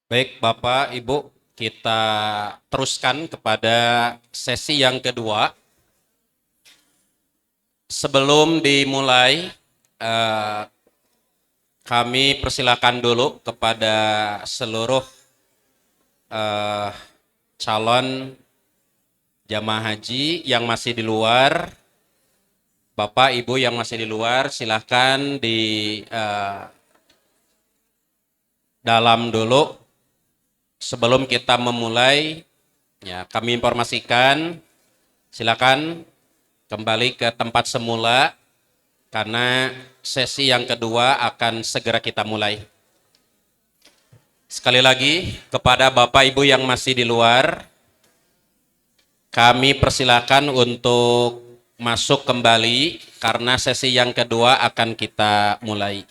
Baik, Bapak, Ibu, kita teruskan kepada sesi yang kedua. Sebelum dimulai, eh, kami persilakan dulu kepada seluruh eh, calon jamaah haji yang masih di luar, Bapak, Ibu yang masih di luar, silahkan di dalam dulu sebelum kita memulai. Ya, kami informasikan, silakan kembali ke tempat semula karena sesi yang kedua akan segera kita mulai. Sekali lagi, kepada Bapak Ibu yang masih di luar, kami persilakan untuk masuk kembali karena sesi yang kedua akan kita mulai.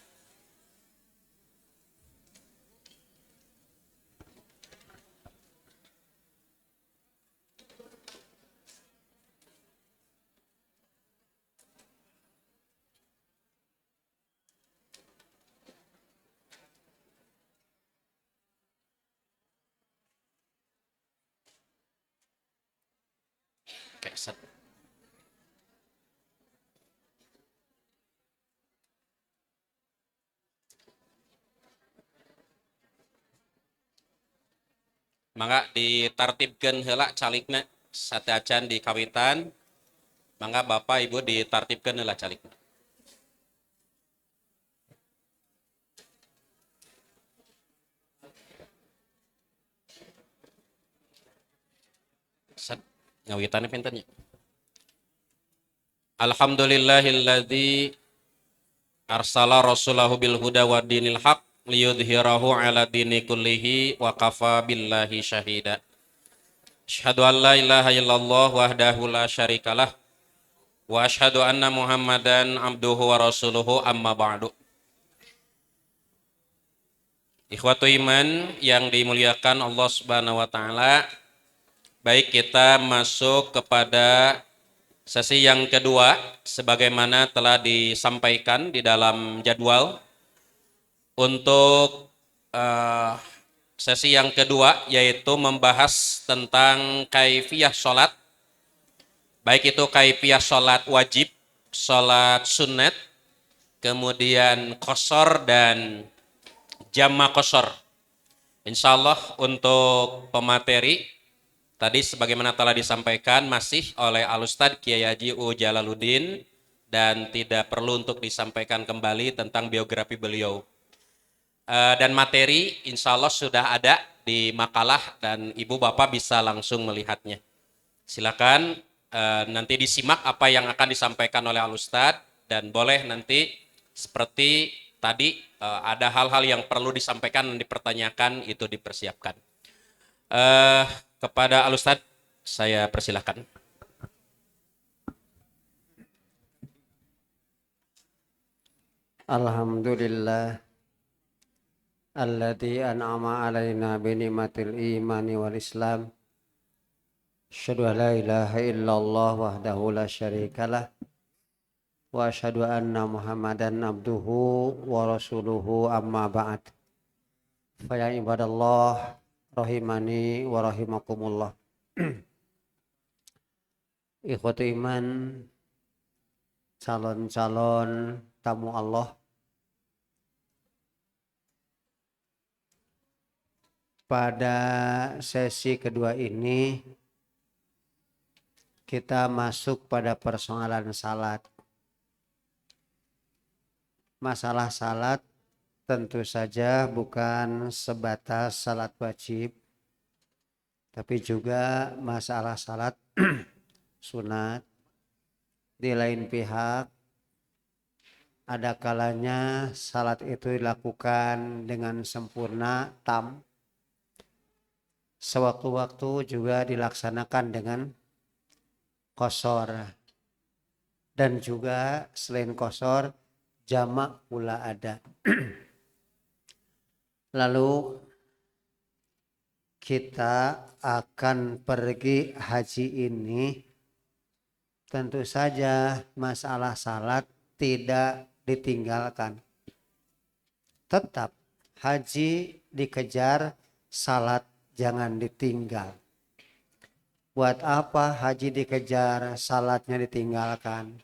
Oke, mangga ditartibkan heula calikna sateacan di kawitan. Mangga Bapak Ibu ditartibkan heula calikna. Set ngawitannya pinten nya. Alhamdulillahilladzi arsala rasulahu bil huda wa dinil haq liyudhhirahu ala dini kullihi wa kafa billahi syahida. Asyhadu an la ilaha illallah wahdahu la syarikalah wa asyhadu anna Muhammadan abduhu wa rasuluhu amma ba'du. Ikhwatu iman yang dimuliakan Allah Subhanahu wa taala, baik kita masuk kepada sesi yang kedua sebagaimana telah disampaikan di dalam jadwal untuk eh, sesi yang kedua yaitu membahas tentang kaifiyah sholat, baik itu kaifiyah sholat wajib, sholat sunat, kemudian qashar dan jama qashar. Insya Allah untuk pemateri tadi sebagaimana telah disampaikan masih oleh Al-Ustadz Kiai Haji U Jalaluddin dan tidak perlu untuk disampaikan kembali tentang biografi beliau. Dan materi insya Allah sudah ada di makalah dan Ibu Bapak bisa langsung melihatnya. Silakan nanti disimak apa yang akan disampaikan oleh Al-Ustadz dan boleh nanti seperti tadi ada hal-hal yang perlu disampaikan dan dipertanyakan itu dipersiapkan. Kepada Al-Ustadz saya persilahkan. Alhamdulillah alladzi an'ama alaina bi ni'matil imani wal islam. Asyhadu an la ilaha illallah wahdahu la syarikalah wa asyhadu anna Muhammadan abduhu wa rasuluhu amma ba'd. Fa ya ibadallah rahimani wa rahimakumullah. Ikhwatu iman, calon-calon tamu Allah, pada sesi kedua ini kita masuk pada persoalan salat. Masalah salat tentu saja bukan sebatas salat wajib, tapi juga masalah salat sunat. Di lain pihak, ada kalanya salat itu dilakukan dengan sempurna, tam. Sewaktu-waktu juga dilaksanakan dengan qashar. Dan juga selain qashar, jamak pula ada. Lalu kita akan pergi haji ini, tentu saja masalah salat tidak ditinggalkan. Tetap haji dikejar salat jangan ditinggal. Buat apa haji dikejar, salatnya ditinggalkan?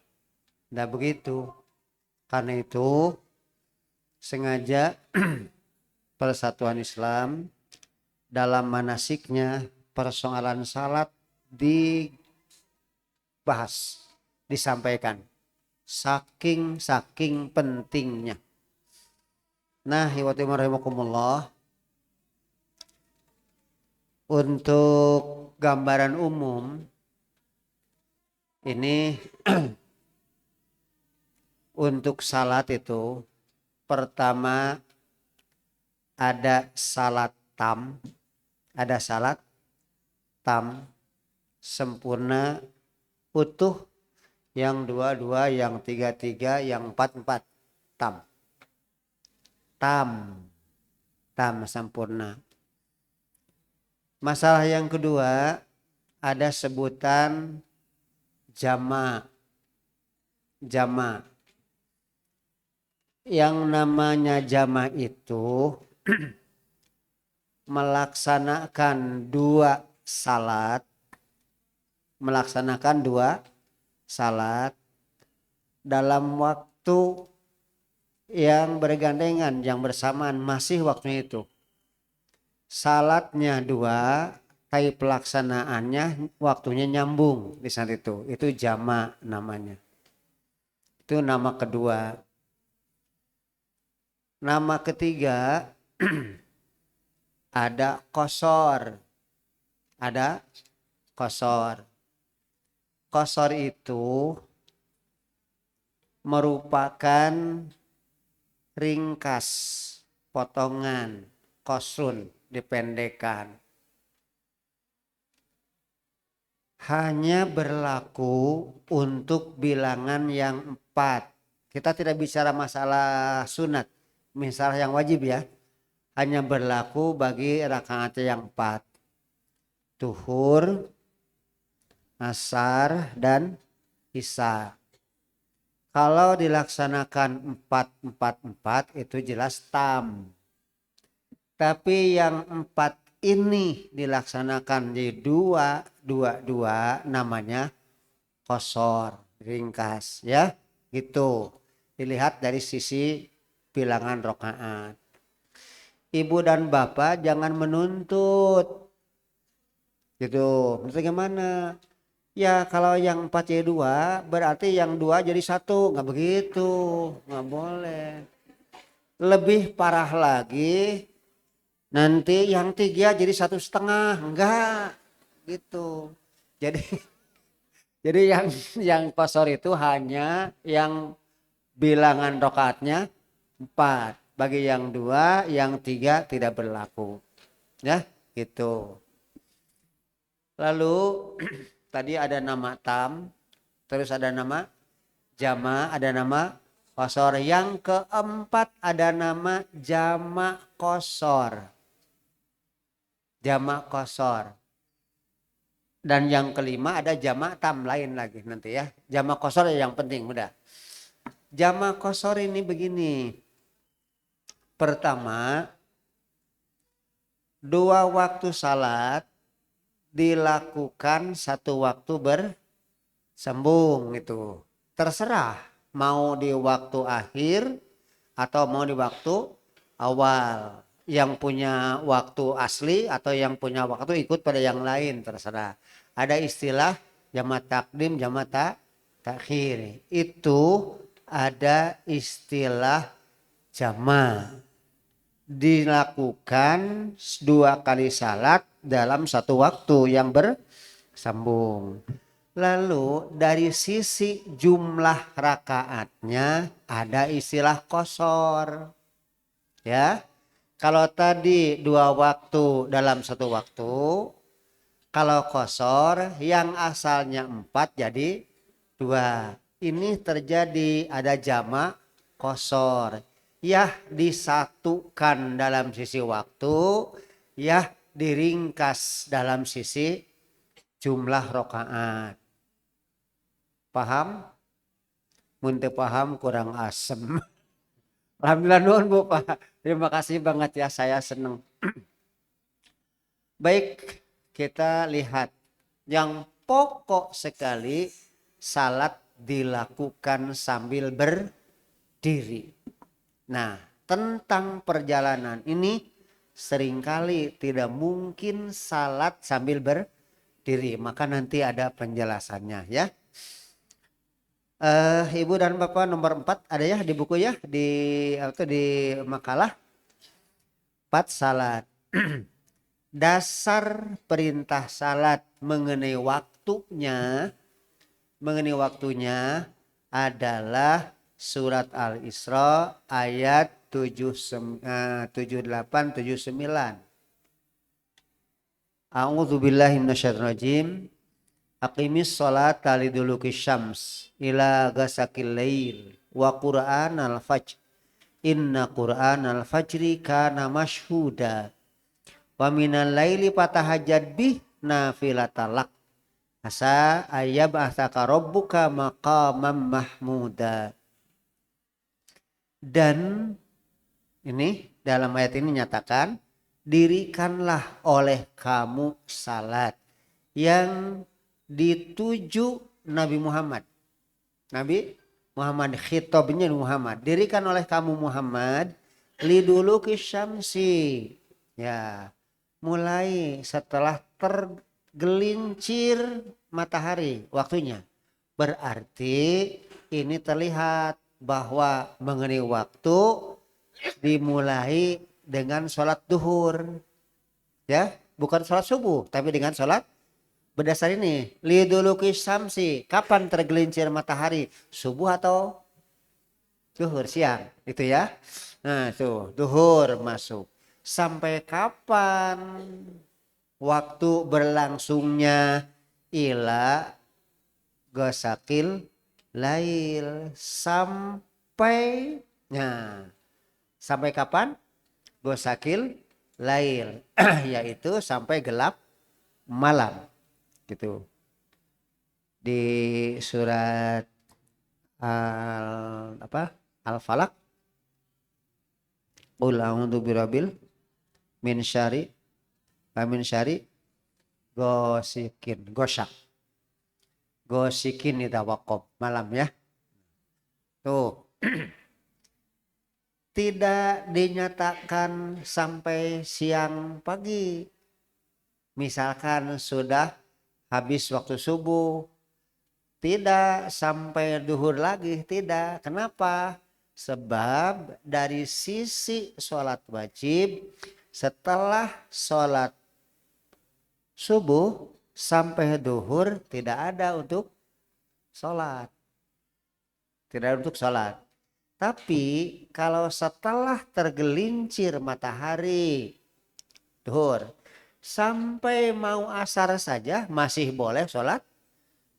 Tidak begitu. Karena itu sengaja Persatuan Islam dalam manasiknya persoalan salat dibahas, disampaikan. Saking pentingnya. Nah, hiwati rahimakumullah, untuk gambaran umum ini untuk salat itu pertama ada salat tam, sempurna, utuh, yang dua, yang tiga, yang empat, tam sempurna. Masalah yang kedua ada sebutan jama. Yang namanya jama itu melaksanakan dua salat dalam waktu yang bergandengan, yang bersamaan, masih waktunya itu. Salatnya dua, tapi pelaksanaannya waktunya nyambung di saat itu. Itu jama namanya. Itu nama kedua. Nama ketiga ada qashar. Qashar itu merupakan ringkas, potongan, qasrun, dipendekkan. Hanya berlaku untuk bilangan yang 4. Kita tidak bicara masalah sunat, misalnya yang wajib ya. Hanya berlaku bagi rakaat yang 4. Zuhur, asar, dan isya. Kalau dilaksanakan 4 itu jelas tam. Tapi yang 4 ini dilaksanakan di dua namanya qashar, ringkas ya. Gitu. Dilihat dari sisi bilangan rakaat. Ibu dan bapak jangan menuntut. Gitu. Maksudnya gimana? Ya kalau yang 4 jadi 2 berarti yang 2 jadi 1. Nggak begitu, nggak boleh. Lebih parah lagi, nanti yang 3 jadi 1,5. Enggak gitu. Jadi yang qashar itu hanya yang bilangan rakaatnya 4. Bagi yang 2, yang 3 tidak berlaku. Ya gitu. Lalu tadi ada nama tam, terus ada nama jama, ada nama qashar. Yang keempat ada nama jama qashar. Dan yang kelima ada jama tam lain lagi nanti ya. Jama qashar yang penting udah. Jama qashar ini begini. Pertama, 2 waktu salat dilakukan 1 waktu bersambung itu. Terserah mau di waktu akhir atau mau di waktu awal. Yang punya waktu asli atau yang punya waktu ikut pada yang lain, terserah. Ada istilah jama takdim, jama takhir. Itu ada istilah jama. Dilakukan 2 kali salat dalam 1 waktu yang bersambung. Lalu dari sisi jumlah rakaatnya ada istilah qashar. Ya. Kalau tadi 2 waktu dalam 1 waktu, kalau qashar yang asalnya 4 jadi 2. Ini terjadi ada jama qashar. Ya disatukan dalam sisi waktu, ya diringkas dalam sisi jumlah rakaat. Paham? Mun teu paham kurang asem. Alhamdulillah nuhun Bu Pak. Terima kasih banget ya, saya senang. Baik, kita lihat yang pokok sekali salat dilakukan sambil berdiri. Nah, tentang perjalanan ini seringkali tidak mungkin salat sambil berdiri, maka nanti ada penjelasannya ya. Ibu dan Bapak nomor 4 ada ya di buku ya, di makalah 4 salat. Dasar perintah salat mengenai waktunya adalah surat Al-Isra ayat 78 79. A'udzubillahi minasyaitonir rajim. Aqimis sholata liduluki syams ila ghasaqil lail wa qur'anal fajr. Inna qur'anal fajri kana mashhuda. Wa minal laili fatahajjad bih nafilatalak. Asa ayyab'atsaka rabbuka maqamam mahmuda. Dan ini dalam ayat ini nyatakan, dirikanlah oleh kamu salat yang dituju Nabi Muhammad. Nabi Muhammad, khitabnya Muhammad. Dirikan oleh kamu Muhammad liduluki syamsi. Ya, mulai setelah tergelincir matahari waktunya. Berarti ini terlihat bahwa mengenai waktu dimulai dengan sholat duhur. Ya, bukan sholat subuh, tapi dengan sholat. Berdasar ini, liduluki syamsi, kapan tergelincir matahari? Subuh atau duhur, siang, itu ya. Nah, tuh, duhur masuk. Sampai kapan waktu berlangsungnya? Ila ghasaqil lail, sampai, nah, sampai kapan? Ghasaqil lail, yaitu sampai gelap malam. Gitu. Di surat Al-Falaq, qul a'udzu birabbil min syarri gosikin idza waqab, malam ya. Tuh. Tidak dinyatakan sampai siang pagi. Misalkan sudah habis waktu subuh, tidak sampai duhur lagi, tidak. Kenapa? Sebab dari sisi sholat wajib, setelah sholat subuh sampai duhur tidak ada untuk sholat. Tidak ada untuk sholat. Tapi kalau setelah tergelincir matahari duhur sampai mau asar saja masih boleh sholat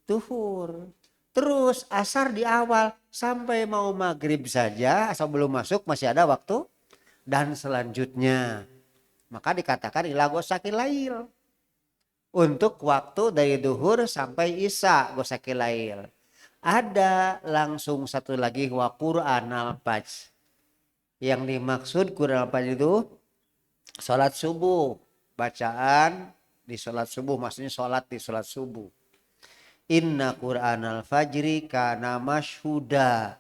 duhur. Terus asar di awal sampai mau maghrib saja asal belum masuk masih ada waktu. Dan selanjutnya maka dikatakan ila ghasaqil lail, untuk waktu dari duhur sampai isya ghasaqil lail. Ada langsung satu lagi wa qur'anal fajr. Yang dimaksud Qur'anal fajr itu sholat subuh. Bacaan di sholat subuh, maksudnya sholat di sholat subuh. Inna qur'anal fajri kana mashhuda.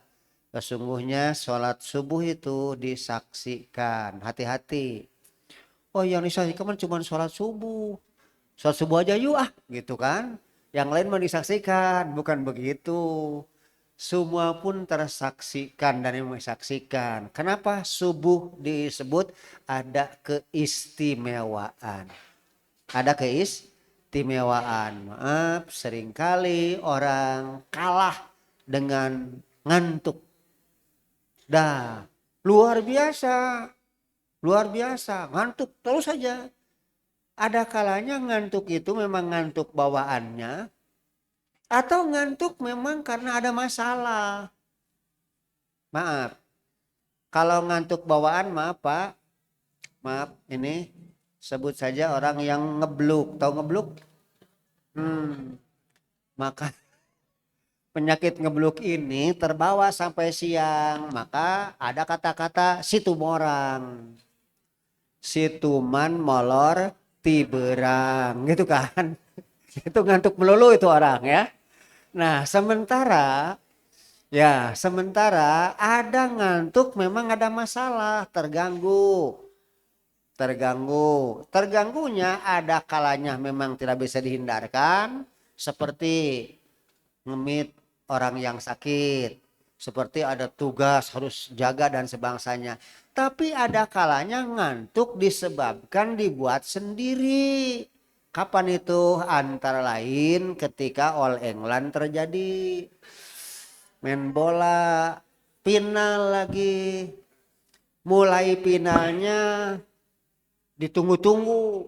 Sesungguhnya sholat subuh itu disaksikan. Hati-hati. Oh, yang disaksikan cuma sholat subuh. Sholat subuh aja yuk gitu kan. Yang lain mau disaksikan, bukan begitu. Semua pun tersaksikan dan yang menyaksikan. Kenapa subuh disebut? Ada keistimewaan. Ada keistimewaan. Maaf, seringkali orang kalah dengan ngantuk. Dah, luar biasa. Luar biasa, ngantuk terus saja. Ada kalanya ngantuk itu memang ngantuk bawaannya. Atau ngantuk memang karena ada masalah. Maaf. Kalau ngantuk bawaan maaf Pak. Maaf ini sebut saja orang yang ngebluk. Tahu ngebluk? Maka penyakit ngebluk ini terbawa sampai siang. Maka ada kata-kata situmorang. Situman molor tiberang gitu kan. Itu ngantuk melulu itu orang ya. Nah, sementara ada ngantuk memang ada masalah, terganggu. Terganggunya ada kalanya memang tidak bisa dihindarkan, seperti ngemit orang yang sakit, seperti ada tugas harus jaga dan sebangsanya. Tapi ada kalanya ngantuk disebabkan dibuat sendiri. Kapan itu? Antara lain ketika All England terjadi, main bola, final lagi, mulai finalnya ditunggu-tunggu.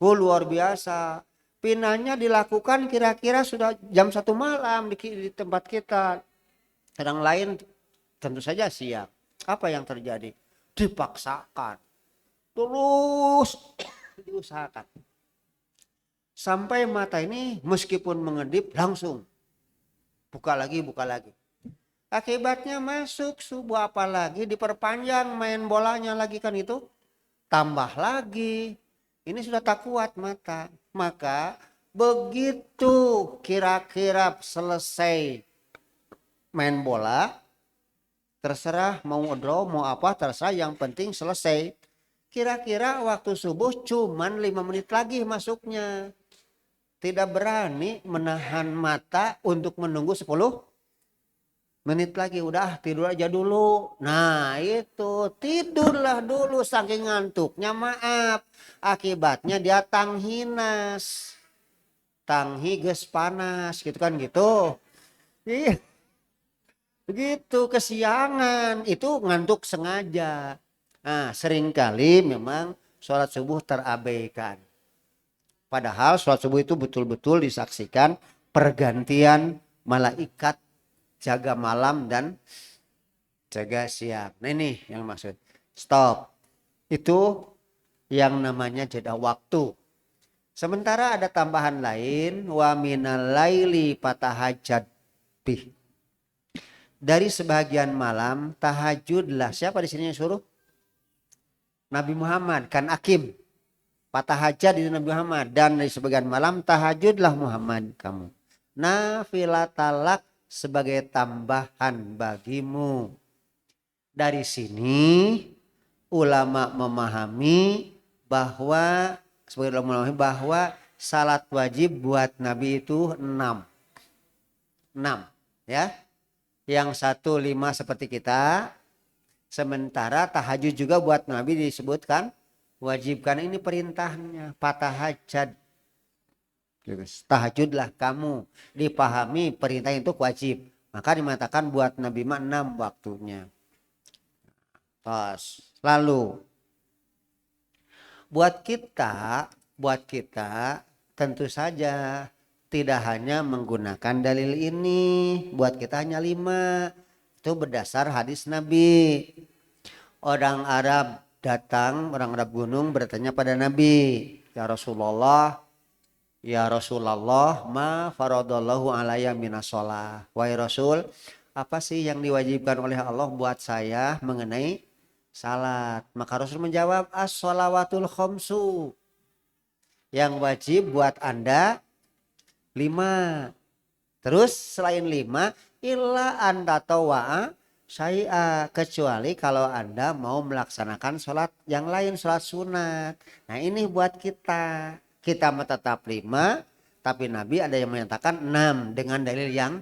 Oh, luar biasa. Finalnya dilakukan kira-kira sudah jam 1 malam di tempat kita. Yang lain tentu saja siang. Apa yang terjadi? Dipaksakan. Terus diusahakan. Sampai mata ini meskipun mengedip langsung. Buka lagi. Akibatnya masuk subuh, apa lagi diperpanjang main bolanya lagi kan itu. Tambah lagi. Ini sudah tak kuat mata. Maka begitu kira-kira selesai main bola, terserah mau draw mau apa terserah, yang penting selesai. Kira-kira waktu subuh cuman 5 menit lagi masuknya. Tidak berani menahan mata untuk menunggu 10 menit lagi. Udah tidur aja dulu. Nah itu tidurlah dulu saking ngantuknya, maaf. Akibatnya dia tanghinas. Tanghi geus panas gitu kan gitu. Iya. Begitu kesiangan itu ngantuk sengaja. Nah seringkali memang sholat subuh terabaikan. Padahal sholat subuh itu betul-betul disaksikan pergantian malaikat jaga malam dan jaga siang. Nah ini yang maksud. Stop. Itu yang namanya jeda waktu. Sementara ada tambahan lain, wa minal laili fatahajjad bih. Dari sebagian malam tahajudlah. Siapa di sini yang suruh? Nabi Muhammad, kan Akim. Fatahajjad itu Nabi Muhammad, dan dari sebagian malam tahajudlah Muhammad kamu. Nafilatalak sebagai tambahan bagimu. Dari sini ulama memahami bahwa salat wajib buat Nabi itu 6 ya. Yang 1 5 seperti kita. Sementara tahajud juga buat Nabi disebutkan wajib, karena ini perintahnya, fatahajjad. Tahajudlah kamu, dipahami perintah itu wajib. Maka dimatakan buat Nabi 6 waktunya. Lalu buat kita tentu saja tidak hanya menggunakan dalil ini. Buat kita hanya 5. Itu berdasar hadis Nabi. Orang Arab datang, orang Arab gunung bertanya pada Nabi, ya Rasulullah, ma faradallahu alayya minas sholah. Wahai Rasul, apa sih yang diwajibkan oleh Allah buat saya mengenai salat? Maka Rasul menjawab, as-sholawatul khomsu. Yang wajib buat Anda 5. Terus selain 5, illa anda tawa'a syai'a, kecuali kalau Anda mau melaksanakan sholat yang lain, sholat sunat. Nah ini buat kita. Kita tetap 5, tapi Nabi ada yang menyatakan 6 dengan dalil yang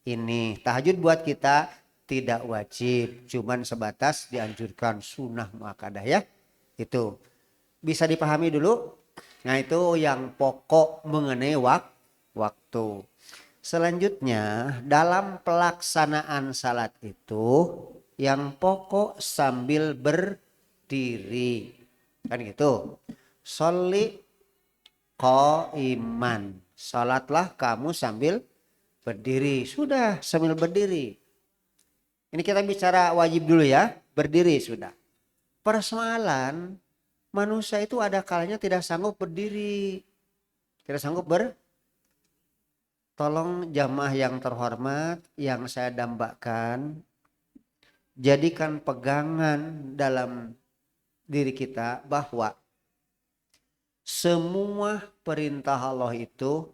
ini. Tahajud buat kita tidak wajib, cuman sebatas dianjurkan, sunnah muakkadah ya. Itu bisa dipahami dulu. Nah itu yang pokok mengenai waktu. Selanjutnya dalam pelaksanaan salat itu yang pokok sambil berdiri. Kan gitu. Sholli qaiman. Salatlah kamu sambil berdiri. Sudah sambil berdiri. Ini kita bicara wajib dulu ya. Berdiri sudah. Persoalan manusia itu ada kalanya tidak sanggup berdiri. Tidak sanggup Tolong jamaah yang terhormat, yang saya dambakan, jadikan pegangan dalam diri kita bahwa semua perintah Allah itu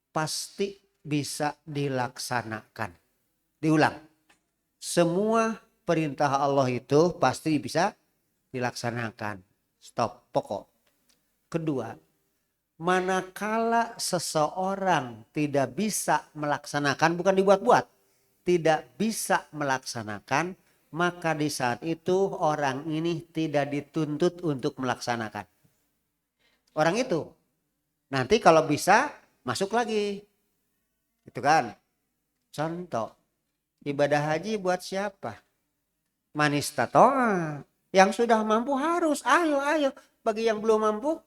pasti bisa dilaksanakan. Diulang. Semua perintah Allah itu pasti bisa dilaksanakan. Stop, pokok. Kedua, manakala seseorang tidak bisa melaksanakan, bukan dibuat-buat, tidak bisa melaksanakan, maka di saat itu orang ini tidak dituntut untuk melaksanakan. Orang itu nanti kalau bisa masuk lagi. Gitu kan. Contoh, ibadah haji buat siapa? Man istata'a. Yang sudah mampu harus, ayo. Bagi yang belum mampu,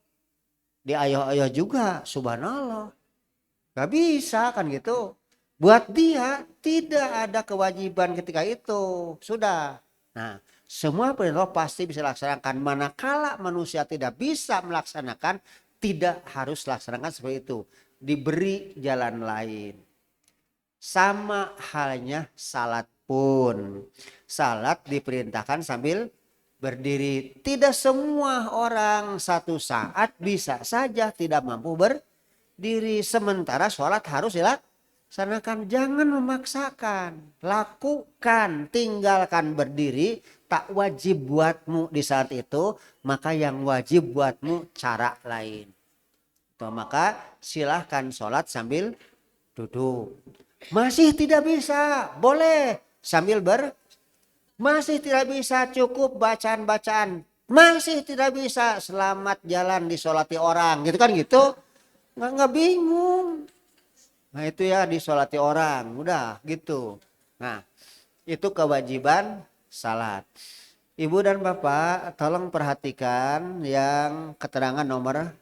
di ayo juga, subhanallah. Gak bisa kan gitu. Buat dia tidak ada kewajiban ketika itu. Sudah. Nah, semua perintah pasti bisa dilaksanakan. Manakala manusia tidak bisa melaksanakan, tidak harus laksanakan seperti itu. Diberi jalan lain. Sama halnya salat pun. Salat diperintahkan sambil berdiri. Tidak semua orang satu saat bisa saja tidak mampu berdiri. Sementara sholat harus dilaksanakan. Jangan memaksakan. Lakukan. Tinggalkan berdiri. Tak wajib buatmu di saat itu. Maka yang wajib buatmu cara lain. Maka silahkan sholat sambil duduk. Masih tidak bisa, boleh sambil masih tidak bisa, cukup bacaan-bacaan. Masih tidak bisa, selamat jalan disolati orang, gitu kan gitu. Nggak bingung. Nah itu ya disolati orang, udah gitu. Nah itu kewajiban salat. Ibu dan bapak tolong perhatikan yang keterangan nomor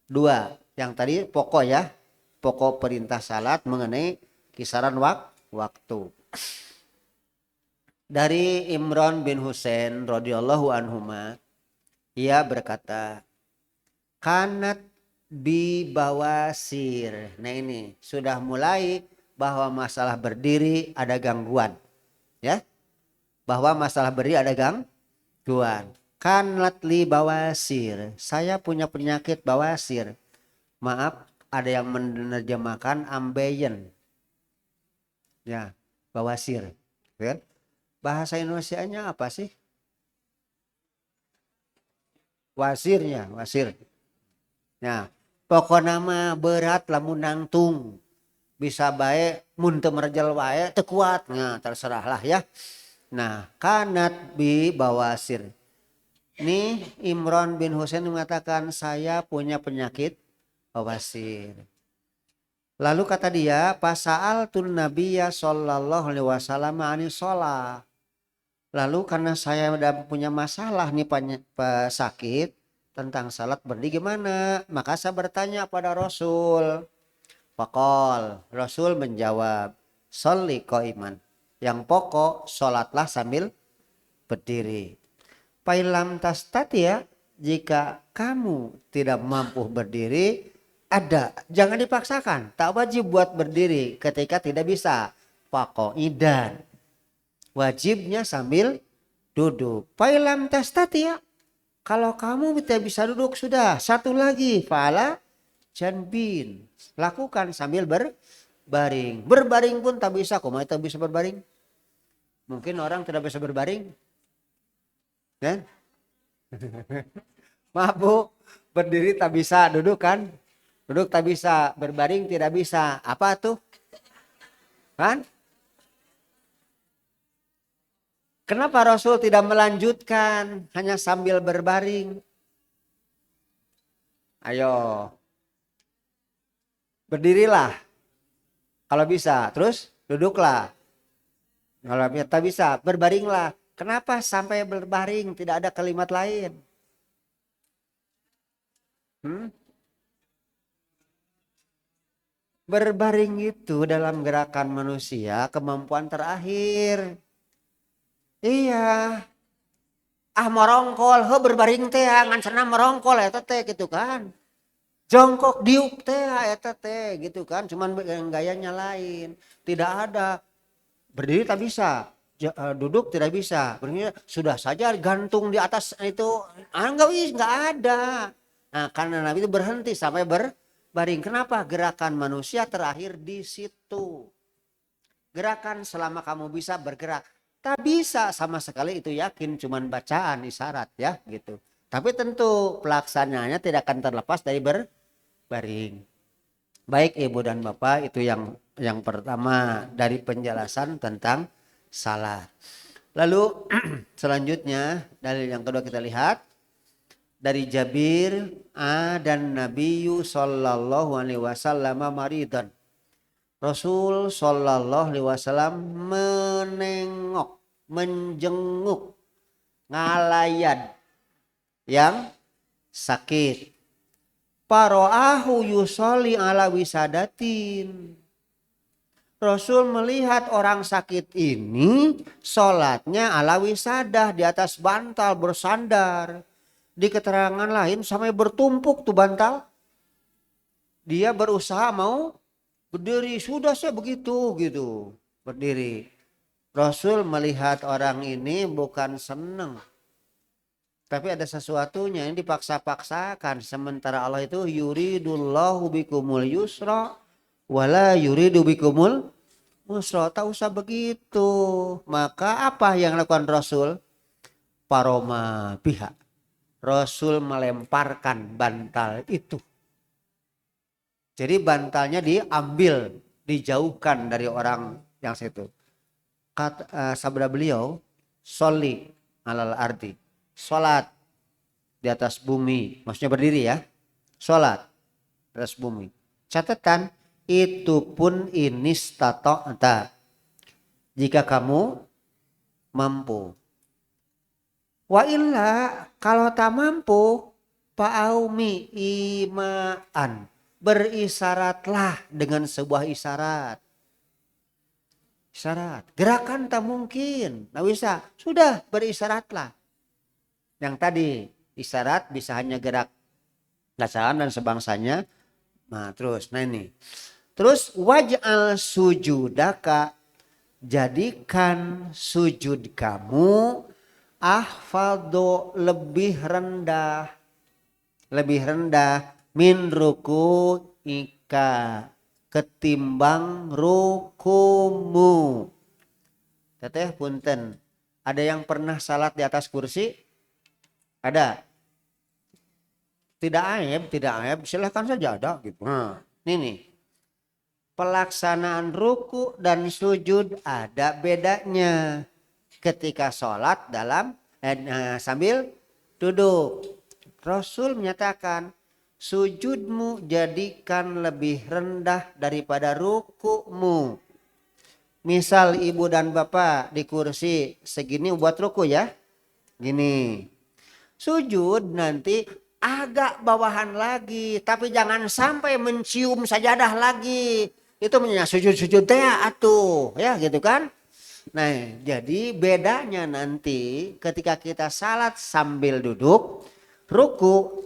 2. Yang tadi pokok ya, pokok perintah salat mengenai kisaran waktu. Dari Imran bin Husain radhiyallahu anhuma, ia berkata, kanat bi bawasir. Nah ini sudah mulai bahwa masalah berdiri ada gangguan, ya. Bahwa masalah berdiri ada gangguan. Kanat li bawasir. Saya punya penyakit bawasir. Maaf, ada yang menerjemahkan ambeien. Ya, bawasir. Kan? Bahasa Indonesianya apa sih? Wasirnya, wasir. Nah, pokok nama berat lamun nangtung. Bisa baik mun teu merjal wae teu kuat. Nah, terserahlah ya. Nah, kanat bi bawasir. Ini Imran bin Husain mengatakan saya punya penyakit bawasir. Lalu kata dia, pasal tun Nabiya sallallahu alaihi wasallam ani sholat. Lalu karena saya udah punya masalah nih sakit tentang salat berdiri gimana? Maka saya bertanya pada Rasul. Faqal, Rasul menjawab, sholli qaiman. Yang pokok sholatlah sambil berdiri. Pailam tastati ya, jika kamu tidak mampu berdiri, ada, jangan dipaksakan. Tak wajib buat berdiri ketika tidak bisa. Faqaidan. Wajibnya sambil duduk. Pailam tastati ya. Kalau kamu tidak bisa duduk sudah. Satu lagi. Fala janbin. Lakukan sambil berbaring. Berbaring pun tak bisa. Kok tak bisa berbaring? Mungkin orang tidak bisa berbaring. Kan? Maaf bu. Berdiri tak bisa. Duduk kan? Duduk tak bisa, berbaring tidak bisa. Apa tuh? Kan? Kenapa Rasul tidak melanjutkan hanya sambil berbaring? Ayo. Berdirilah. Kalau bisa, terus duduklah. Kalau tak bisa, berbaringlah. Kenapa sampai berbaring? Tidak ada kalimat lain. Berbaring itu dalam gerakan manusia kemampuan terakhir. Iya. Ah merongkol, berbaring teh ngan cenah merongkol eta teh gitu kan. Jongkok diuk teh eta teh gitu kan, cuman gayanya lain. Tidak ada. Berdiri tak bisa, duduk tidak bisa. Berdiri sudah saja gantung di atas itu, enggak ada. Nah, karena Nabi itu berhenti sampai berbaring. Kenapa? Gerakan manusia terakhir di situ. Gerakan selama kamu bisa bergerak. Tak bisa sama sekali itu yakin cuman bacaan isyarat ya gitu. Tapi tentu pelaksanaannya tidak akan terlepas dari berbaring. Baik Ibu dan Bapak, itu yang pertama dari penjelasan tentang salat. Lalu selanjutnya dalil yang kedua kita lihat dari Jabir dan Nabiyyu sallallahu alaihi wasallam maridan. Rasul sallallahu alaihi wasallam menengok, menjenguk, ngalayan yang sakit. Paro'ahu yusoli ala wisadatin. Rasul melihat orang sakit ini sholatnya ala wisadah di atas bantal bersandar. Di keterangan lain sampai bertumpuk tuh bantal. Dia berusaha mau berdiri, sudah saya begitu gitu berdiri. Rasul melihat orang ini bukan seneng, tapi ada sesuatunya yang dipaksa-paksakan. Sementara Allah itu yuridullahu bikumul yusra wala yuridu bikumul usra. Tak usah begitu. Maka apa yang lakukan Rasul? Paroma pihak. Rasul melemparkan bantal itu. Jadi bantalnya diambil, dijauhkan dari orang yang situ. Sabda beliau, sholli alal ardi. Sholat di atas bumi, maksudnya berdiri ya, sholat di atas bumi. Catatan, itu pun inistata'ta, jika kamu mampu. Wa illa, kalau tak mampu, fa'aumi imaan, berisyaratlah dengan sebuah isyarat. Isyarat, gerakan tak mungkin, tak bisa, sudah berisyaratlah. Yang tadi isyarat bisa hanya gerak bacaan dan sebangsanya. Nah terus, nah ini. Terus waj'al sujudaka, jadikan sujud kamu ahfadhu, lebih rendah. Lebih rendah min ruku ika, ketimbang rukumu. Teteh punten, ada yang pernah salat di atas kursi? Ada? Tidak aib, silahkan saja ada gitu. Nah, ini nih. Pelaksanaan ruku dan sujud ada bedanya ketika sholat dalam sambil duduk. Rasul menyatakan sujudmu jadikan lebih rendah daripada rukumu. Misal ibu dan bapak di kursi segini buat ruku ya. Gini. Sujud nanti agak bawahan lagi, tapi jangan sampai mencium sajadah lagi. Itu namanya sujud-sujud teh atuh, ya gitu kan. Nah, jadi bedanya nanti ketika kita salat sambil duduk, ruku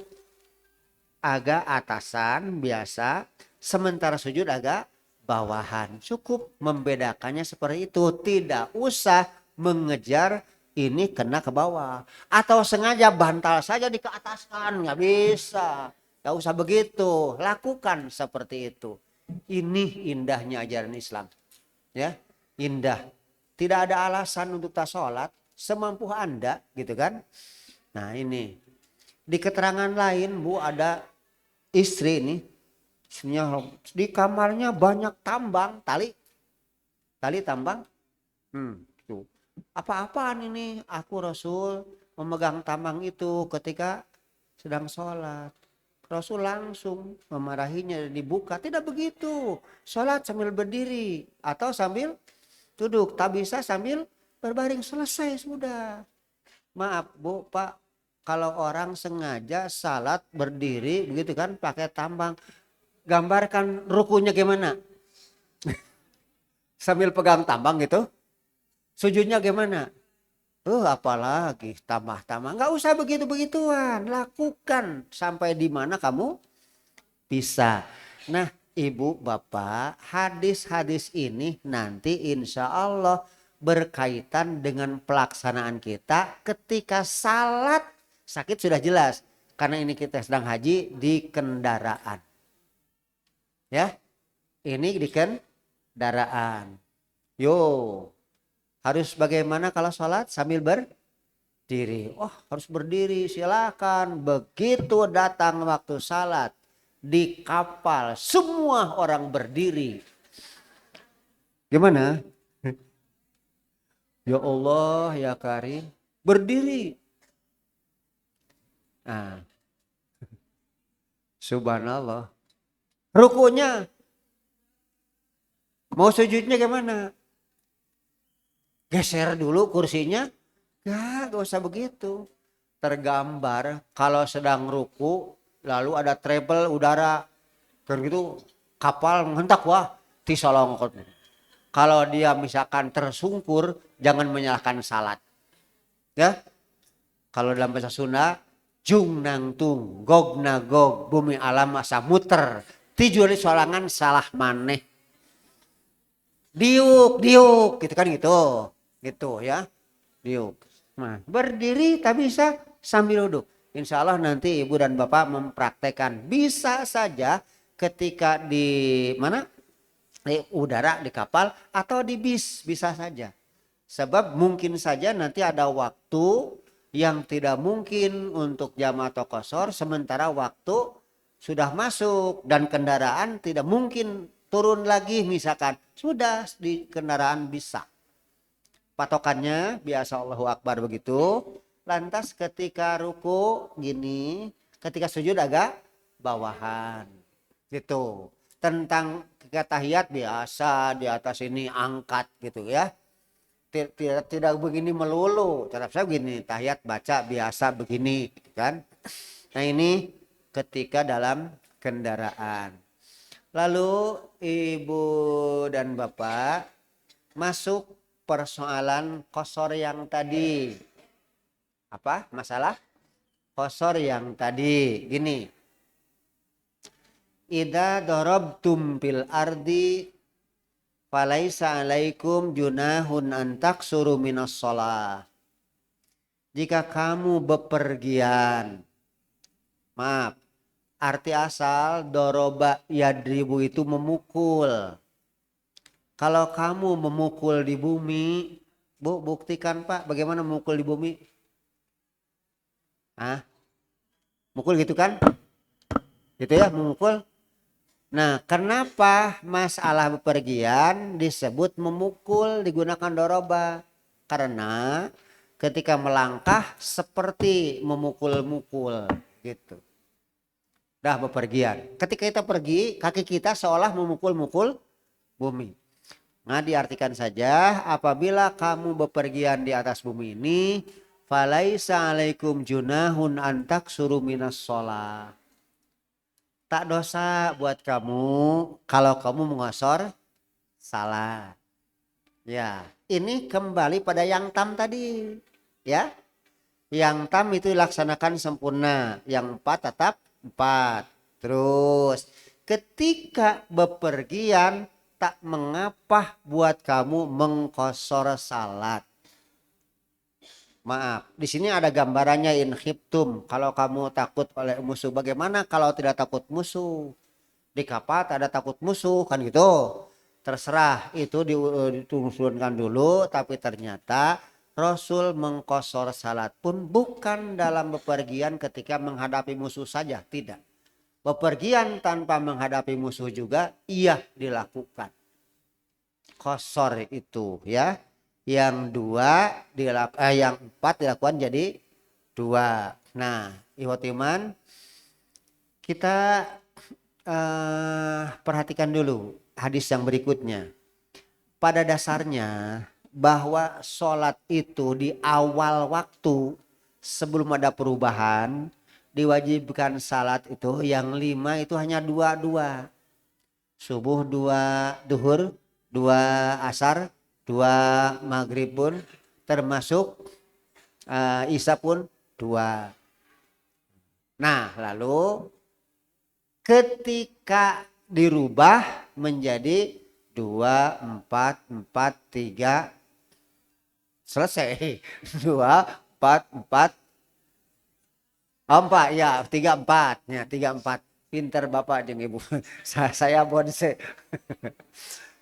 agak atasan biasa, sementara sujud agak bawahan. Cukup membedakannya seperti itu, tidak usah mengejar ini kena ke bawah atau sengaja bantal saja dikeataskan, nggak bisa, nggak usah begitu, lakukan seperti itu. Ini indahnya ajaran Islam, ya indah, tidak ada alasan untuk tak sholat semampu Anda gitu kan. Nah ini di keterangan lain Bu, ada istri ini di kamarnya banyak tambang tali tambang. Tuh. Apa-apaan ini, aku Rasul memegang tambang itu ketika sedang sholat. Rasul langsung memarahinya dan dibuka. Tidak begitu, sholat sambil berdiri atau sambil duduk, tak bisa sambil berbaring, selesai sudah. Maaf Bu, Pak, kalau orang sengaja salat berdiri begitu kan pakai tambang, gambarkan rukunya gimana? Sambil pegang tambang gitu. Sujudnya gimana? Apalagi tambah-tambah. Nggak usah begitu-begituan. Lakukan sampai di mana kamu bisa. Nah, Ibu, Bapak, hadis-hadis ini nanti insya Allah berkaitan dengan pelaksanaan kita ketika salat. Sakit sudah jelas. karena ini kita sedang haji di kendaraan. Ya, ini di kendaraan. Yo, harus bagaimana kalau sholat sambil berdiri? Oh, harus berdiri, silakan. Begitu datang waktu sholat di kapal, semua orang berdiri. Gimana? Ya Allah, ya Karim, berdiri. Nah, subhanallah. Rukunya, mau sujudnya gimana? Geser dulu kursinya. Gak usah begitu. Tergambar kalau sedang ruku lalu ada travel udara kan gitu, kapal menghentak, wah tisolongkot. Kalau dia misalkan tersungkur, jangan menyalahkan salat. Ya, kalau dalam bahasa Sunda, jung nang tung, gog na gog, bumi alam masa muter, tijuri solangan salah maneh. Diuk, diuk, gitu kan gitu ya, diuk. Nah, berdiri tak bisa sambil duduk. Insya Allah nanti ibu dan bapak mempraktekkan. Bisa saja ketika di mana, di udara, di kapal atau di bis, bisa saja. Sebab mungkin saja nanti ada waktu yang tidak mungkin untuk jamaah atau qashar, sementara waktu sudah masuk dan kendaraan tidak mungkin turun lagi misalkan. Sudah di kendaraan bisa. Patokannya biasa Allahu Akbar begitu. Lantas ketika ruku gini, ketika sujud agak bawahan. Gitu. Tentang tahiyat biasa di atas ini angkat gitu ya. Tidak begini melulu. Cara saya begini, tahiyat baca biasa begini kan. Nah ini ketika dalam kendaraan. Lalu ibu dan bapak masuk persoalan qashar yang tadi. Apa masalah qashar yang tadi? Gini. Idza darabtum fil ardi falaisa alaikum junahun an taksuru minas shalah. Jika kamu bepergian, maaf, arti asal doroba yadribu itu memukul. Kalau kamu memukul di bumi, Bu, buktikan Pak bagaimana memukul di bumi. Mukul gitu kan? Gitu ya, memukul. Nah, kenapa masalah bepergian disebut memukul, digunakan doroba? Karena ketika melangkah seperti memukul-mukul gitu. Dah bepergian. Ketika kita pergi, kaki kita seolah memukul-mukul bumi. Nah, diartikan saja apabila kamu bepergian di atas bumi ini, falaisa alaikum junahun antak suruh minas sholat. Tak dosa buat kamu kalau kamu mengosor salat. Ya, ini kembali pada yang tam tadi. Ya, yang tam itu dilaksanakan sempurna. Yang 4 tetap 4. Terus ketika bepergian tak mengapa buat kamu mengkosor salat. Maaf, di sini ada gambarannya in khiftum. Kalau kamu takut oleh musuh, bagaimana kalau tidak takut musuh? Di kapal tak ada takut musuh kan gitu. Terserah itu diturunkan dulu, tapi ternyata Rasul mengkosor salat pun bukan dalam bepergian ketika menghadapi musuh saja, tidak. Bepergian tanpa menghadapi musuh juga iya dilakukan. Kosor itu ya. Yang 4 dilakukan jadi 2. Nah, ikhwatiman, kita perhatikan dulu hadis yang berikutnya. Pada dasarnya bahwa sholat itu di awal waktu sebelum ada perubahan diwajibkan salat itu yang 5 itu hanya 2. Subuh 2, duhur 2, asar 2, maghrib pun termasuk isya pun 2. Nah, lalu ketika dirubah menjadi 2, 4, 4, 3 selesai. 2, 4, 4 Oh, 4 ya, 34 ya, 34. Pinter Bapak jeung Ibu. Saya bonse.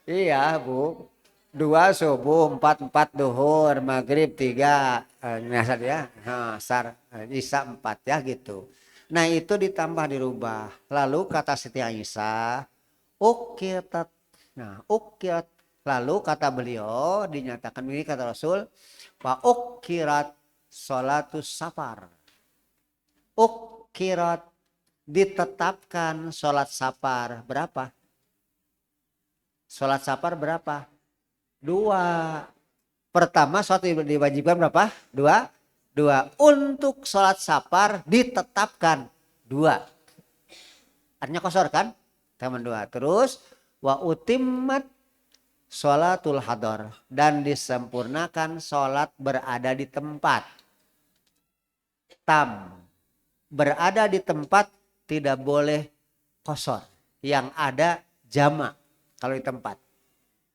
Iya, Bu. 2 subuh, 4 duhur, maghrib 3, biasa ya. Nah, isya 4 ya gitu. Nah, itu ditambah dirubah. Lalu kata Siti Aisyah, ukirat. Nah, ukirat. Lalu kata beliau dinyatakan ini kata Rasul, wa ukirat sholatus safar. Ukirat ditetapkan sholat safar berapa? Sholat safar berapa? 2. Pertama sholat diwajibkan berapa? 2. 2. Untuk sholat safar ditetapkan 2. Artinya kosor kan? Teman 2. Terus wa utimmat sholatul hadar dan disempurnakan sholat berada di tempat. Tam. Berada di tempat tidak boleh kosor. Yang ada jamak kalau di tempat.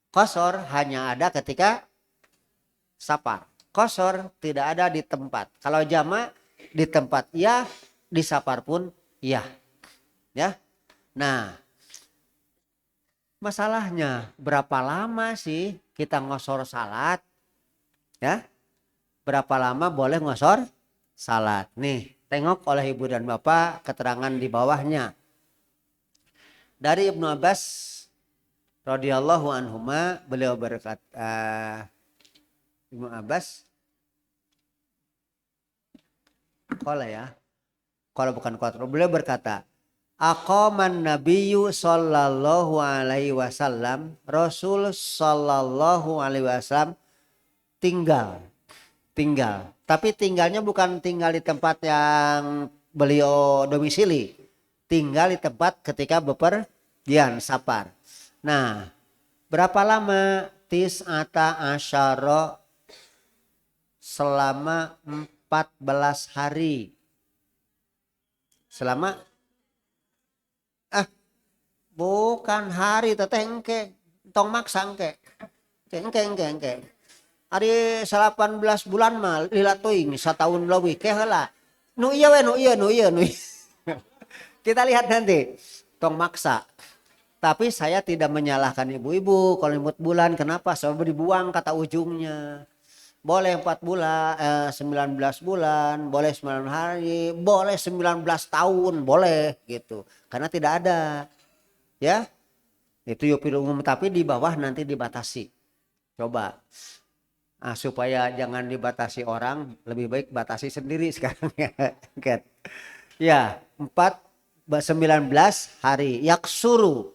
Kosor hanya ada ketika safar. Kosor tidak ada di tempat. Kalau jamak di tempat ya, di safar pun ya. Ya. Nah, masalahnya berapa lama sih kita ngosor salat? Ya. Berapa lama boleh ngosor salat? Nih, tengok oleh Ibu dan Bapak keterangan di bawahnya. Dari Ibnu Abbas radhiyallahu anhuma beliau berkata, Ibnu Abbas kalau bukan qala beliau berkata, aqaman nabiyyu sallallahu alaihi wasallam, Rasul sallallahu alaihi wasallam tinggal. Tapi tinggalnya bukan tinggal di tempat yang beliau domisili. Tinggal di tempat ketika bepergian safar. Nah, berapa lama? Tis'ata asyara, selama 14 hari. Selama bukan hari teteh engke. Tong maksa engke. Engke. Ari 18 bulan mah lila teuing satahun leuwih ke heula. Nu ieu. Kita lihat nanti. Tong maksa. Tapi saya tidak menyalahkan ibu-ibu kalau imut bulan. Kenapa? Sebab dibuang kata ujungnya. Boleh 4 bulan, 19 bulan, boleh 9 hari, boleh 19 tahun, boleh gitu. Karena tidak ada. Ya. Itu yupil umum tapi di bawah nanti dibatasi. Coba. Supaya jangan dibatasi orang, lebih baik batasi sendiri sekarang ya. Ya, 19 hari yaksuru.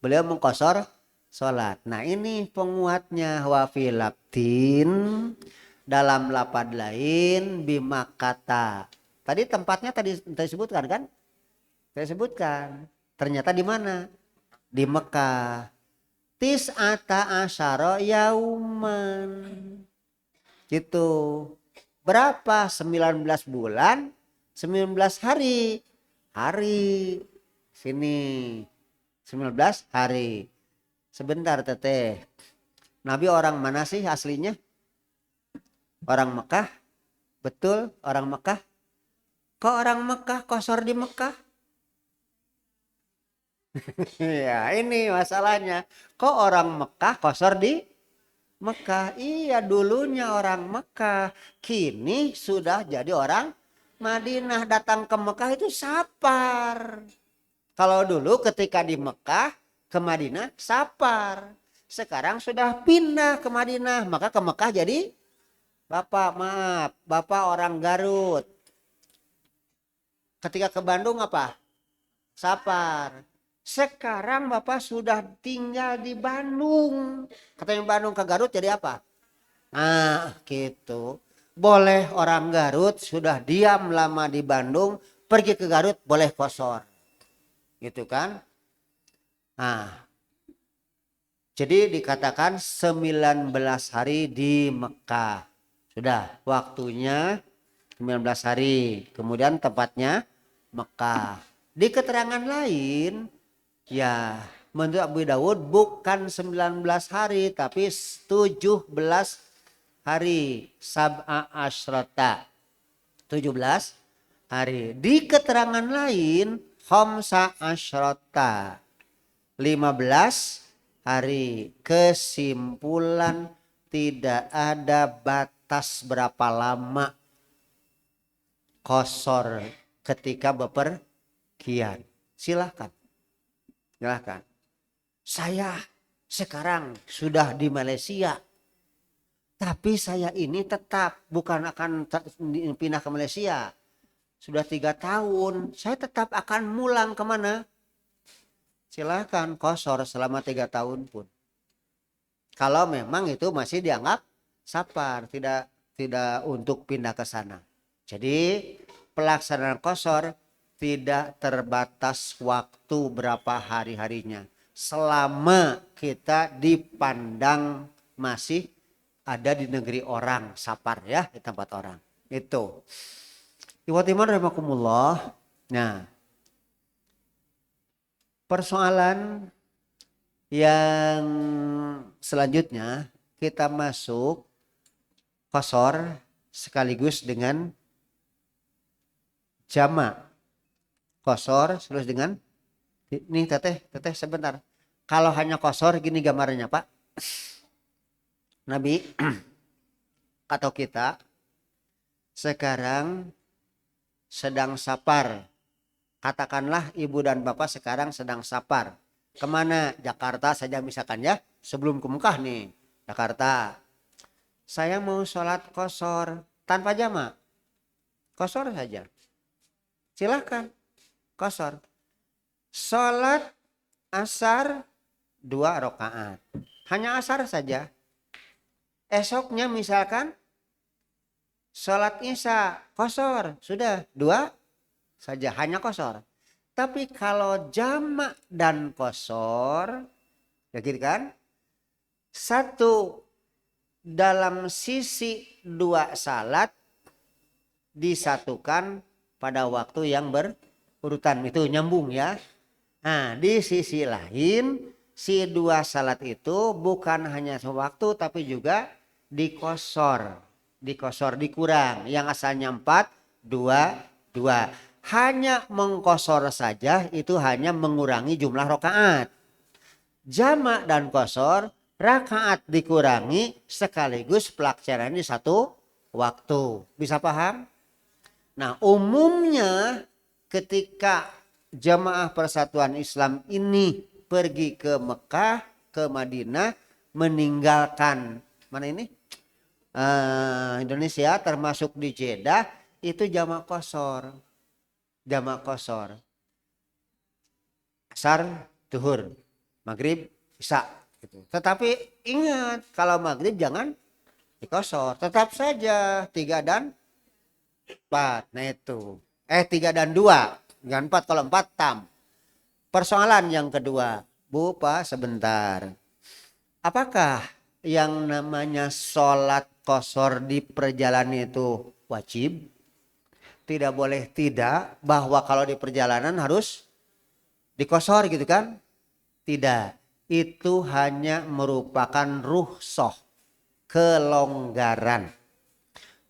Beliau mengkosor sholat. Nah, ini penguatnya wa filabtin dalam lapad lain bimakata. Tadi tempatnya tadi disebutkan kan? Saya sebutkan. Ternyata di mana? Di Mekah. Tis'ata asyara yauman. Gitu. Berapa? 19 bulan, 19 hari. Hari. Sini. 19 hari. Sebentar teteh. Nabi orang mana sih aslinya? Orang Mekah? Betul, orang Mekah. Kok orang Mekah kosor di Mekah? Ya ini masalahnya. Kok orang Mekah kosor di Mekah? Iya dulunya orang Mekah. Kini sudah jadi orang Madinah. Datang ke Mekah itu safar. Kalau dulu ketika di Mekah ke Madinah safar. Sekarang sudah pindah ke Madinah. Maka ke Mekah jadi Bapak orang Garut. Ketika ke Bandung apa? Safar. Sekarang Bapak sudah tinggal di Bandung. Katanya Bandung ke Garut jadi apa? Nah gitu. Boleh orang Garut sudah diam lama di Bandung. Pergi ke Garut boleh kosor. Gitu kan. Nah. Jadi dikatakan 19 hari di Mekah. Sudah waktunya 19 hari. Kemudian tepatnya Mekah. Di keterangan lain. Ya, menurut Abu Dawud bukan 19 hari tapi 17 hari. Sab'a asyrata. 17 hari. Di keterangan lain khamsa asyrota 15 hari. Kesimpulan tidak ada batas berapa lama qashar ketika bepergian. Silahkan. Saya sekarang sudah di Malaysia. Tapi saya ini tetap bukan akan pindah ke Malaysia. Sudah 3 tahun. Saya tetap akan mulang kemana? Silahkan qashar selama 3 tahun pun. Kalau memang itu masih dianggap safar. Tidak untuk pindah ke sana. Jadi pelaksanaan qashar tidak terbatas waktu berapa hari-harinya. Selama kita dipandang masih ada di negeri orang, safar ya, di tempat orang. Itu. Iwatiman rahimakumullah. Nah, persoalan yang selanjutnya kita masuk qashar sekaligus dengan jamak. Qashar sekaligus dengan ini teteh sebentar. Kalau hanya qashar gini gambarnya Pak. Nabi atau kita sekarang sedang safar. Katakanlah ibu dan bapak sekarang sedang safar. Kemana? Jakarta saja misalkan ya. Sebelum ke Mekah nih. Jakarta. Saya mau sholat qashar tanpa jamak. Qashar saja. Silahkan. Qashar. Sholat asar 2 rakaat. Hanya asar saja. Esoknya misalkan sholat isya qashar. Sudah 2 saja. Hanya qashar. Tapi kalau jamak dan qashar. Ya gitu kan. Satu dalam sisi 2 salat disatukan pada waktu yang berurutan. Itu nyambung ya. Nah di sisi lain si 2 salat itu bukan hanya sewaktu tapi juga diqashar. Dikurang. Yang asalnya 4, 2. Hanya mengqashar saja itu hanya mengurangi jumlah rakaat. Jamak dan qashar rakaat dikurangi sekaligus pelaksanaan di satu waktu. Bisa paham? Nah umumnya ketika jamaah persatuan Islam ini pergi ke Mekah, ke Madinah, meninggalkan mana ini Indonesia termasuk di Jeddah itu jamak qashar. Asar, zuhur, maghrib, isya gitu. Tetapi ingat kalau maghrib jangan diqashar. Tetap saja 3 dan 4. Nah itu. 3 dan 2. Jangan 4 kalau 4 tam. Persoalan yang kedua. Bu, Pak sebentar. Apakah yang namanya sholat qashar di perjalanan itu wajib? Tidak boleh tidak bahwa kalau di perjalanan harus diqashar gitu kan? Tidak. Itu hanya merupakan rukhsah, kelonggaran.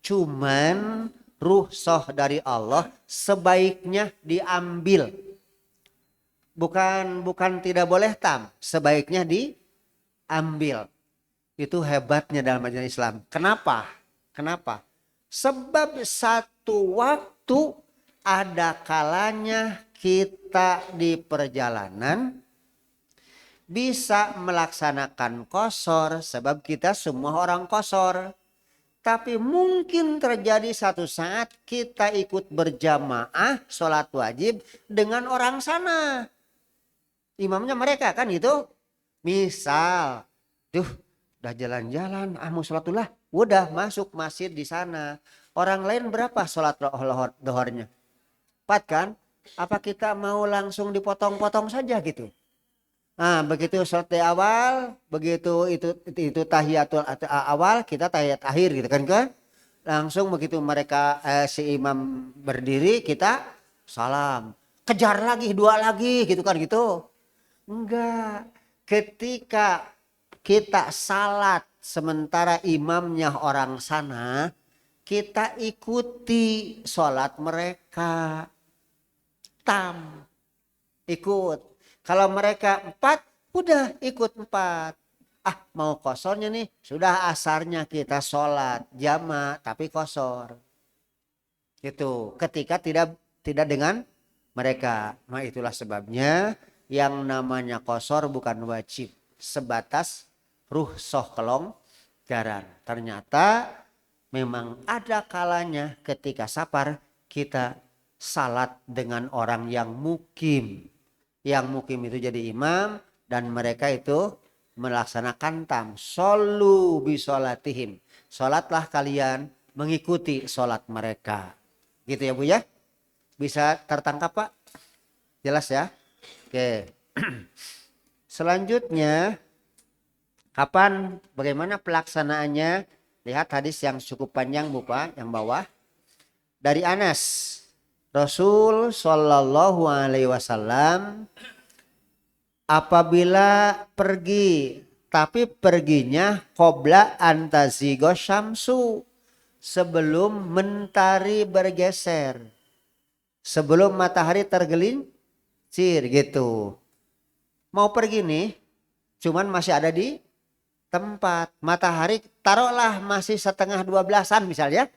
Cuman rukhsah dari Allah sebaiknya diambil. Bukan tidak boleh tam, sebaiknya diambil. Itu hebatnya dalam ajaran Islam. Kenapa? Sebab satu waktu ada kalanya kita di perjalanan bisa melaksanakan qashar sebab kita semua orang qashar. Tapi mungkin terjadi satu saat kita ikut berjamaah sholat wajib dengan orang sana. Imamnya mereka kan itu. Misal, udah jalan-jalan, mau sholatullah, udah masuk masjid di sana. Orang lain berapa sholat dohornya? 4 kan? Apa kita mau langsung dipotong-potong saja gitu? Nah begitu sholat di awal, begitu itu tahiyatul awal, kita tahiyat akhir gitu kan? Langsung begitu mereka si imam berdiri, kita salam. Kejar lagi, 2 lagi gitu kan gitu. Enggak. Ketika kita salat sementara imamnya orang sana, kita ikuti sholat mereka. Ikut. Kalau mereka 4, udah ikut 4. Mau kosornya nih, sudah asarnya kita sholat jamaah tapi kosor. Itu ketika tidak dengan mereka. Nah itulah sebabnya yang namanya kosor bukan wajib, sebatas rukhsah kelonggaran. Ternyata memang ada kalanya ketika safar kita salat dengan orang yang mukim. Yang mukim itu jadi imam dan mereka itu melaksanakan tam. Solu bisolatihim. Salatlah kalian mengikuti salat mereka. Gitu ya Bu ya. Bisa tertangkap Pak? Jelas ya? Oke. Selanjutnya bagaimana pelaksanaannya? Lihat hadis yang cukup panjang Bu Pak, yang bawah. Dari Anas. Rasul Shallallahu Alaihi Wasallam apabila pergi, tapi perginya qobla antazigo syamsu, sebelum mentari bergeser, sebelum matahari tergelincir gitu. Mau pergi nih, cuman masih ada di tempat. Matahari taruhlah masih 11:30 misalnya,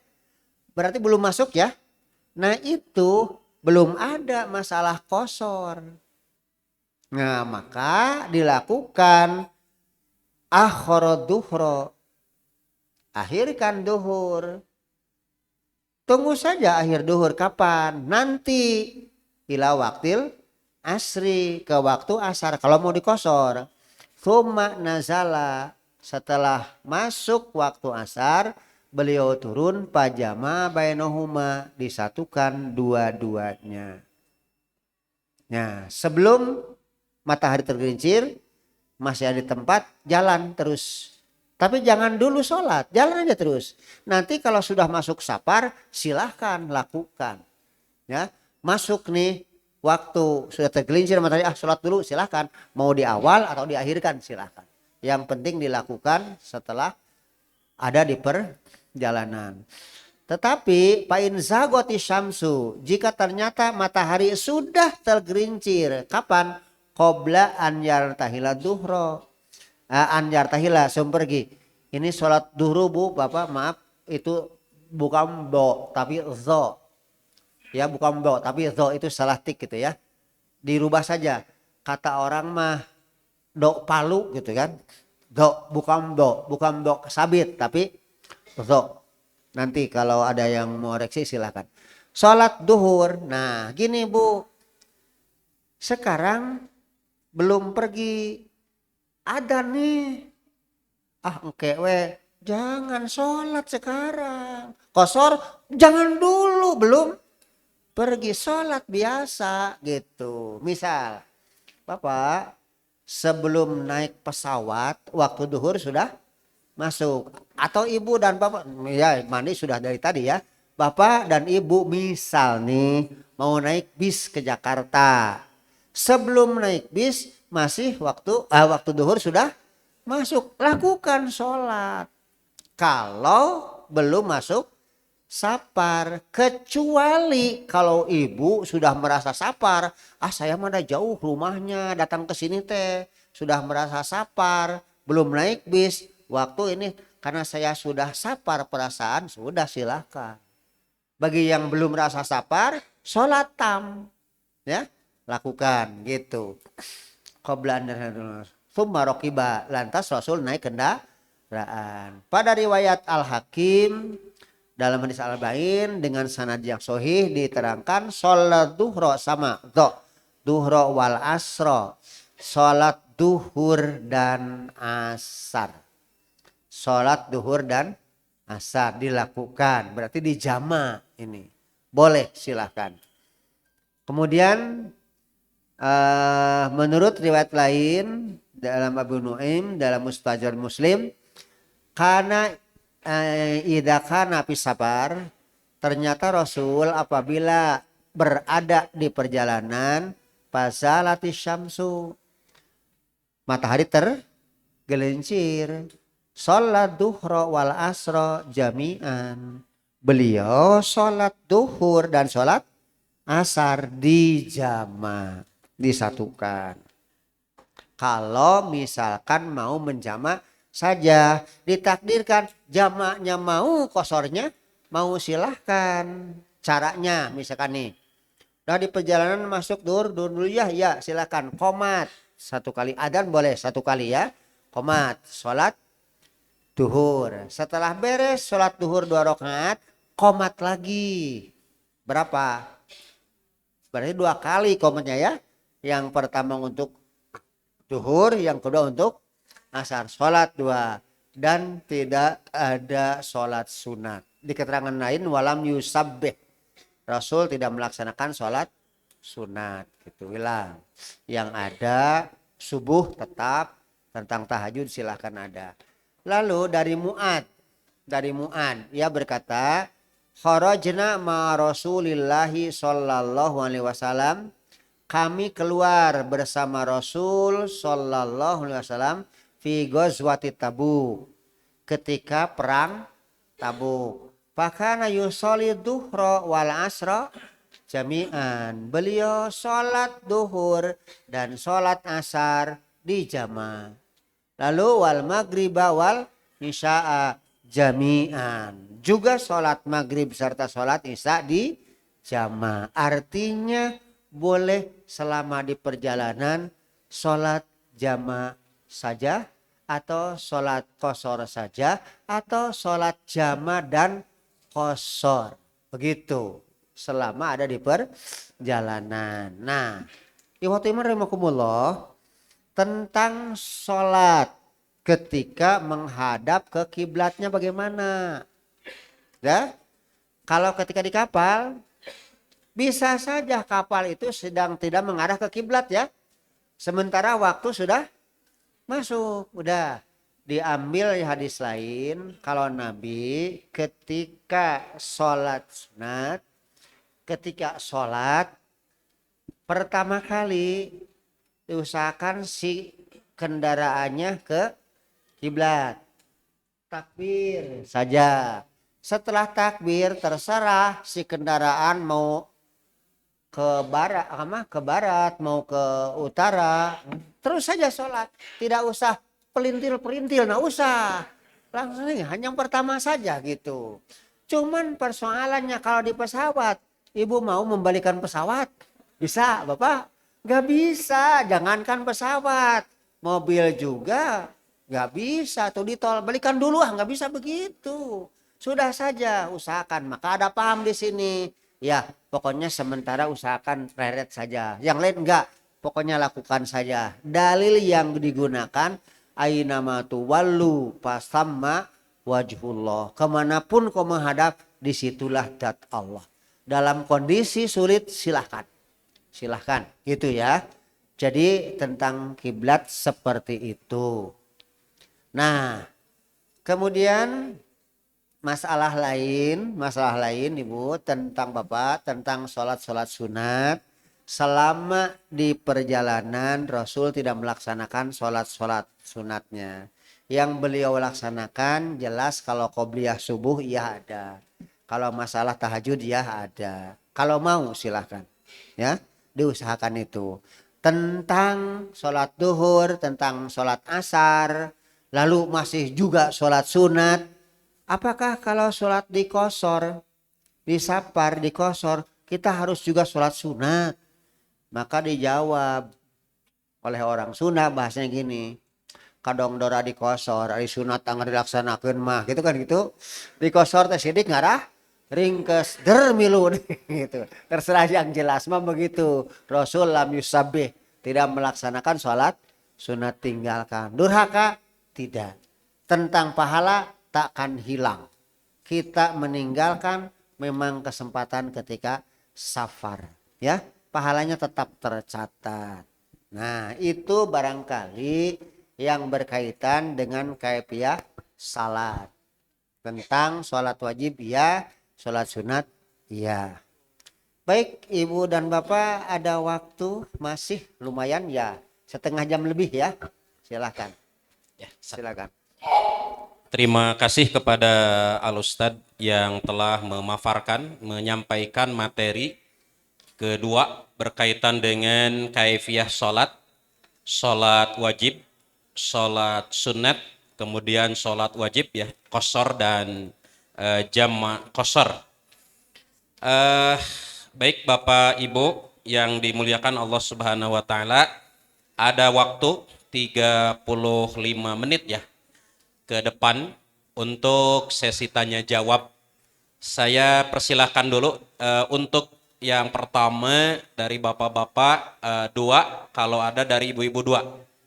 berarti belum masuk ya. Nah itu belum ada masalah kosor. Nah maka dilakukan akhara duhro, akhirkan duhur. Tunggu saja akhir duhur kapan? Nanti ila waktil asri, ke waktu asar kalau mau dikosor. Tsumma nazala, setelah masuk waktu asar beliau turun pajama bainahuma, disatukan dua-duanya. Nah, sebelum matahari tergelincir masih ada di tempat, jalan terus. Tapi jangan dulu sholat, jalan aja terus. Nanti kalau sudah masuk safar silahkan lakukan. Ya, masuk nih waktu sudah tergelincir matahari, sholat dulu silahkan. Mau di awal atau diakhirkan silahkan. Yang penting dilakukan setelah ada di perjalanan. Tetapi pain zagoti syamsu, jika ternyata matahari sudah tergelincir, kapan? Qobla an yartahila duhro. An yartahila sebelum pergi. Ini sholat duhru Bu, Bapak maaf, itu bukan bo tapi zo. Ya bukan bo tapi zo, itu salah tik gitu ya. Dirubah saja. Kata orang mah do palu gitu kan. Do bukan do sabit tapi do. Nanti kalau ada yang mau reaksi silakan. Sholat duhur. Nah gini Bu. Sekarang belum pergi. Ada nih. Engke we. Jangan sholat sekarang. Kosor jangan dulu. Belum pergi, sholat biasa gitu. Misal Bapak sebelum naik pesawat waktu duhur sudah masuk, atau ibu dan bapak ya mandi sudah dari tadi ya, bapak dan ibu misal nih mau naik bis ke Jakarta, sebelum naik bis masih waktu duhur sudah masuk, lakukan sholat. Kalau belum masuk safar, kecuali kalau ibu sudah merasa safar, saya mana jauh rumahnya, datang ke sini teh sudah merasa safar, belum naik bis, waktu ini karena saya sudah safar perasaan, sudah silakan. Bagi yang belum merasa safar, sholat tam, ya lakukan gitu. Qoblan summa rokiba, lantas Rasul naik kendaraan. Pada riwayat Al-Hakim dalam hadis Al-Bain dengan sanad yang sahih diterangkan sholat duhro sama duhro wal asro, sholat duhur dan asar. Sholat duhur dan asar dilakukan, berarti dijama ini. Boleh silahkan. Kemudian menurut riwayat lain dalam Abu Nuaim dalam Mustajab Muslim, karena idaka napi sabar, ternyata Rasul apabila berada di perjalanan pasalatis syamsu, matahari tergelincir, sholat duhro wal asro jami'an, Beliau sholat duhur dan sholat asar dijama, disatukan. Kalau misalkan mau menjama saja, ditakdirkan jamaknya mau, kosornya mau, silahkan. Caranya misalkan nih, nah di perjalanan masuk dur dulu ya, ya silakan. Qomat satu kali, adzan boleh satu kali ya. Qomat sholat duhur. Setelah beres sholat duhur 2 rakaat, qomat lagi. Berapa? Berarti 2 kali qomatnya ya. Yang pertama untuk duhur, yang kedua untuk asar. Sholat 2 dan tidak ada sholat sunat. Di keterangan lain walam yusabbih, Rasul tidak melaksanakan sholat sunat, gitu bilang. Yang ada subuh tetap, tentang tahajud silahkan ada. Lalu dari Mu'ad ia berkata, kharajna ma Rasulillahi sallallahu alaihi wasallam, kami keluar bersama Rasul sallallahu alaihi wasallam fi ghazwati Tabuk, ketika perang Tabuk. Fakana yusolli duhra wal asra jami'an. Beliau sholat duhur dan sholat asar di jama'. Lalu wal maghriba wal isya'a jami'an. Juga sholat maghrib serta sholat isya di jama'. Artinya boleh selama di perjalanan sholat jama' saja, atau sholat qashar saja, atau sholat jama' dan qashar. Begitu. Selama ada di perjalanan. Nah, ikhwati rahimakumullah, tentang sholat ketika menghadap ke kiblatnya bagaimana? Ya, kalau ketika di kapal, bisa saja kapal itu sedang tidak mengarah ke kiblat ya. Sementara waktu sudah masuk, udah diambil hadis lain kalau Nabi ketika sholat sunat, ketika sholat pertama kali diusahakan si kendaraannya ke kiblat, takbir saja. Setelah takbir terserah si kendaraan mau ke barat mau ke utara, terus saja sholat, tidak usah pelintil nggak usah, langsung hanya yang pertama saja gitu. Cuman persoalannya kalau di pesawat, ibu mau membalikan pesawat bisa bapak? Nggak bisa, jangankan pesawat, mobil juga nggak bisa tuh, di tol balikan dulu nggak bisa begitu. Sudah saja usahakan, maka ada paham di sini. Ya, pokoknya sementara usahakan reret saja. Yang lain enggak, pokoknya lakukan saja. Dalil yang digunakan ainama tuwallu fasamma wajhullah. Kemanapun kau menghadap, disitulah zat Allah. Dalam kondisi sulit silahkan. Silahkan, gitu ya. Jadi tentang kiblat seperti itu. Nah, kemudian masalah lain ibu, tentang bapak, tentang sholat sunat. Selama di perjalanan Rasul tidak melaksanakan sholat sunatnya. Yang beliau laksanakan jelas kalau qobliyah subuh ya ada, kalau masalah tahajud ya ada, kalau mau silahkan ya, diusahakan itu. Tentang sholat duhur, tentang sholat asar, lalu masih juga sholat sunat. Apakah kalau sholat di qashar, di safar, di qashar, kita harus juga sholat sunat? Maka dijawab oleh orang Sunda bahasanya gini, kadong dora di qashar, ari sunat anggar dilaksanakeun mah, gitu kan gitu. Di qashar teh sidik ngarah ringkes der milu gitu. Terserah yang jelas mah begitu. Rasul lam yusabbih, tidak melaksanakan sholat sunat, tinggalkan. Durhaka? Tidak. Tentang pahala takkan hilang. Kita meninggalkan memang kesempatan ketika safar, ya, pahalanya tetap tercatat. Nah, itu barangkali yang berkaitan dengan kaifiyah salat. Tentang sholat wajib ya, sholat sunat ya. Baik ibu dan bapak, ada waktu masih lumayan ya, setengah jam lebih ya. Silakan. Ya, Silakan. terima kasih kepada Al Ustadz yang telah menyampaikan materi kedua berkaitan dengan kaifiyah sholat wajib, sholat sunat, kemudian sholat wajib ya, qashar dan jama' qashar. Baik Bapak Ibu yang dimuliakan Allah Subhanahu wa taala, ada waktu 35 menit ya ke depan untuk sesi tanya jawab. Saya persilahkan dulu untuk yang pertama dari bapak-bapak dua, kalau ada dari ibu-ibu dua.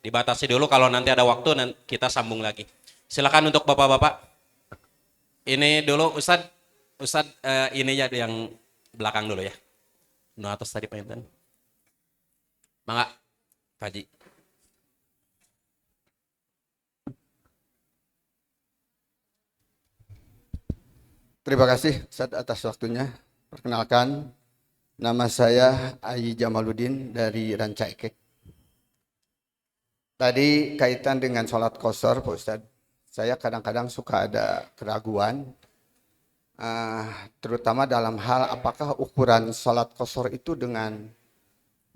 Dibatasi dulu, kalau nanti ada waktu nanti kita sambung lagi. Silakan untuk bapak-bapak. Ini dulu Ustad ininya yang belakang dulu ya. No atas tadi Pak Intan. Mangga, Pak Haji. Terima kasih Ustaz atas waktunya. Perkenalkan, nama saya Ayi Jamaluddin dari Ranca Ekek. Tadi kaitan dengan sholat qashar Pak Ustaz, saya kadang-kadang suka ada keraguan, terutama dalam hal apakah ukuran sholat qashar itu dengan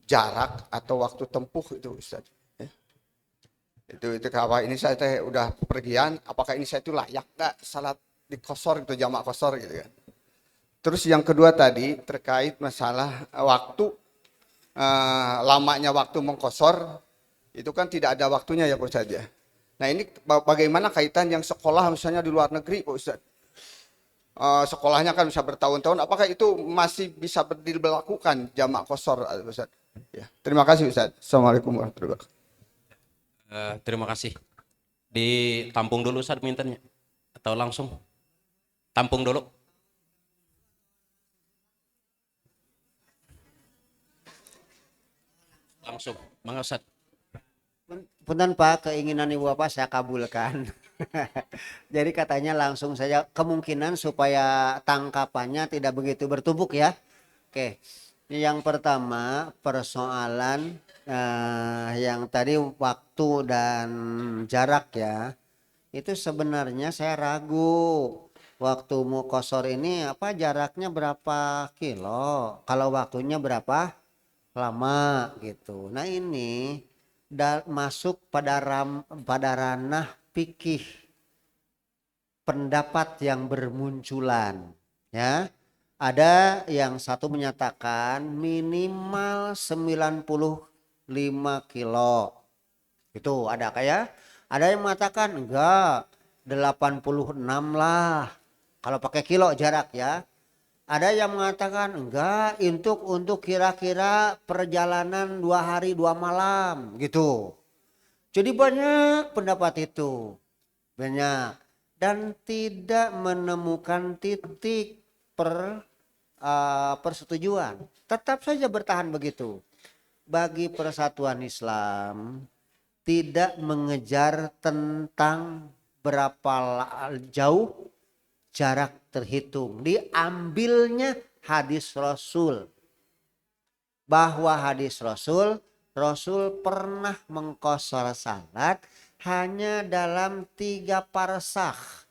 jarak atau waktu tempuh itu Ustaz. Itu kalau ini saya udah pergian, apakah ini saya itu layak nggak salat di qashar itu, jamak qashar gitu kan. Terus yang kedua tadi terkait masalah waktu, lamanya waktu mengqashar itu kan tidak ada waktunya ya Pak Ustaz ya. Nah ini bagaimana kaitan yang sekolah misalnya di luar negeri Pak Ustaz, sekolahnya kan bisa bertahun-tahun, apakah itu masih bisa diberlakukan jamak qashar Pak Ustaz? Ya, terima kasih Ustaz. Assalamualaikum warahmatullahi wabarakatuh. Terima kasih. Ditampung dulu Ustaz mintanya atau langsung? Tampung dulu. Langsung. Mangga Ustaz. Punten Pak, keinginan Ibu Bapak saya kabulkan. Jadi katanya langsung saja, kemungkinan supaya tangkapannya tidak begitu bertumbuk ya. Oke. Yang pertama persoalan yang tadi waktu dan jarak ya. Itu sebenarnya saya ragu. Waktu mau qashar ini apa jaraknya berapa kilo? Kalau waktunya berapa lama gitu. Nah ini masuk pada ranah fikih, pendapat yang bermunculan ya. Ada yang satu menyatakan minimal 95 kilo. Itu ada kayak, ada yang mengatakan enggak 86 lah. Kalau pakai kilo jarak ya. Ada yang mengatakan enggak, untuk kira-kira perjalanan 2 hari 2 malam gitu. Jadi banyak pendapat itu. Banyak. Dan tidak menemukan titik persetujuan. Tetap saja bertahan begitu. Bagi persatuan Islam tidak mengejar tentang berapa jauh jarak terhitung. Diambilnya hadis Rasul. Bahwa hadis Rasul pernah mengqashar salat hanya dalam 3 parsakh.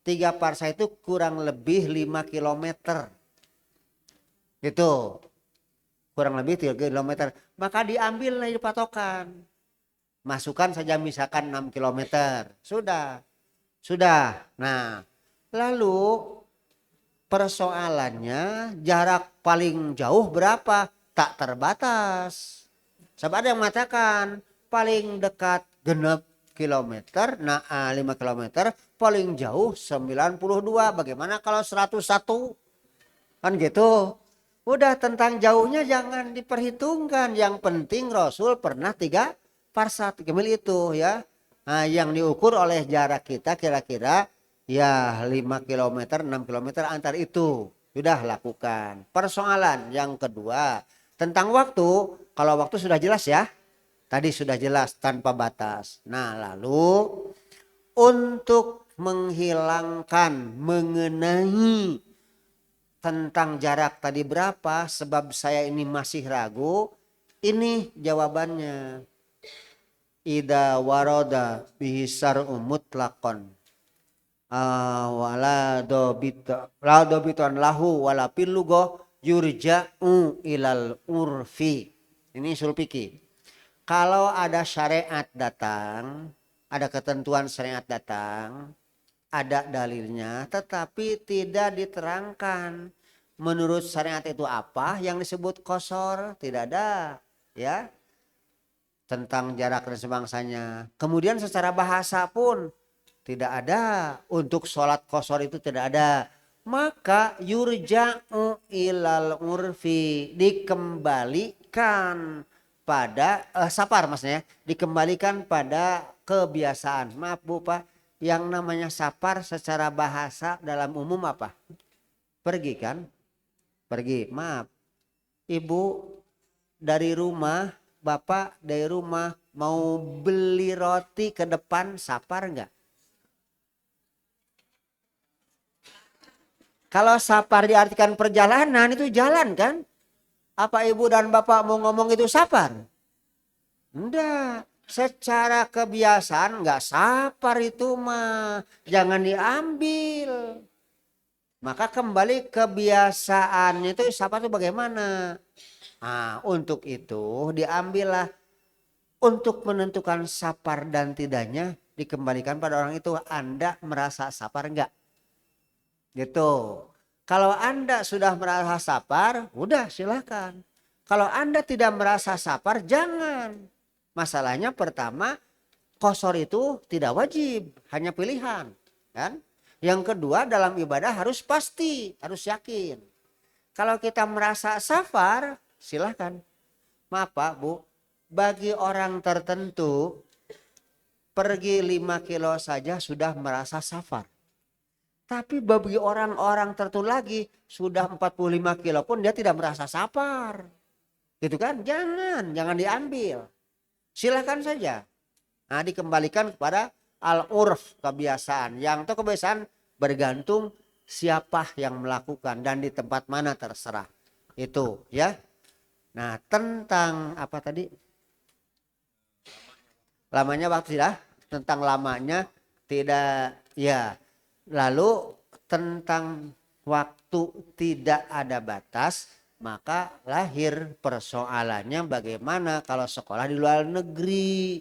3 parsakh itu kurang lebih 5 kilometer. Itu kurang lebih 3 kilometer. Maka diambil dari patokan. Masukkan saja misalkan 6 kilometer. Sudah. Nah, lalu persoalannya jarak paling jauh berapa? Tak terbatas. Sebab ada yang mengatakan paling dekat genep kilometer, nah 5 kilometer, paling jauh 92. Bagaimana kalau 101? Kan gitu. Udah tentang jauhnya jangan diperhitungkan. Yang penting Rasul pernah 3 parsakh, 3 mil itu ya. Nah, yang diukur oleh jarak kita kira-kira ya 5 kilometer, 6 kilometer antar itu. Sudah lakukan. Persoalan yang kedua tentang waktu. Kalau waktu sudah jelas ya. Tadi sudah jelas tanpa batas. Nah lalu untuk menghilangkan mengenai tentang jarak tadi berapa, sebab saya ini masih ragu. Ini jawabannya. Ida waroda bihisar mutlaqon. la dobiton lahu wala pillugo yurja'u ilal urfi. Ini usul fikih. Kalau ada syariat datang, ada ketentuan syariat datang, ada dalilnya tetapi tidak diterangkan menurut syariat itu apa yang disebut qashar, tidak ada ya, tentang jarak dan semangsanya. Kemudian secara bahasa pun tidak ada, untuk sholat qashar itu tidak ada. Maka yurja'u ilal urfi, dikembalikan pada sapar maksudnya, dikembalikan pada kebiasaan. Maaf Bu Pak, yang namanya sapar secara bahasa dalam umum apa? Pergi kan? Pergi. Maaf. Ibu dari rumah, Bapak dari rumah mau beli roti ke depan, sapar enggak? Kalau sapar diartikan perjalanan, itu jalan kan? Apa ibu dan bapak mau ngomong itu sapar? Enggak. Secara kebiasaan enggak sapar itu mah. Jangan diambil. Maka kembali kebiasaannya itu sapar itu bagaimana? Nah, untuk itu diambillah, untuk menentukan sapar dan tidaknya dikembalikan pada orang itu. Anda merasa sapar enggak? Gitu. Kalau Anda sudah merasa sapar, udah silakan. Kalau Anda tidak merasa sapar, jangan. Masalahnya pertama, qashar itu tidak wajib, hanya pilihan, kan? Yang kedua, dalam ibadah harus pasti, harus yakin. Kalau kita merasa safar, silakan. Maaf Pak, Bu, bagi orang tertentu pergi 5 kilo saja sudah merasa safar. Tapi bagi orang-orang tertentu lagi sudah 45 kilo pun dia tidak merasa sapar. Gitu kan? Jangan diambil. Silakan saja. Nah, dikembalikan kepada al-urf, kebiasaan. Yang itu kebiasaan bergantung siapa yang melakukan dan di tempat mana terserah. Itu ya. Nah, tentang apa tadi? Lamanya waktu tidak? Tentang lamanya tidak ya. Lalu tentang waktu tidak ada batas, maka lahir persoalannya bagaimana kalau sekolah di luar negeri.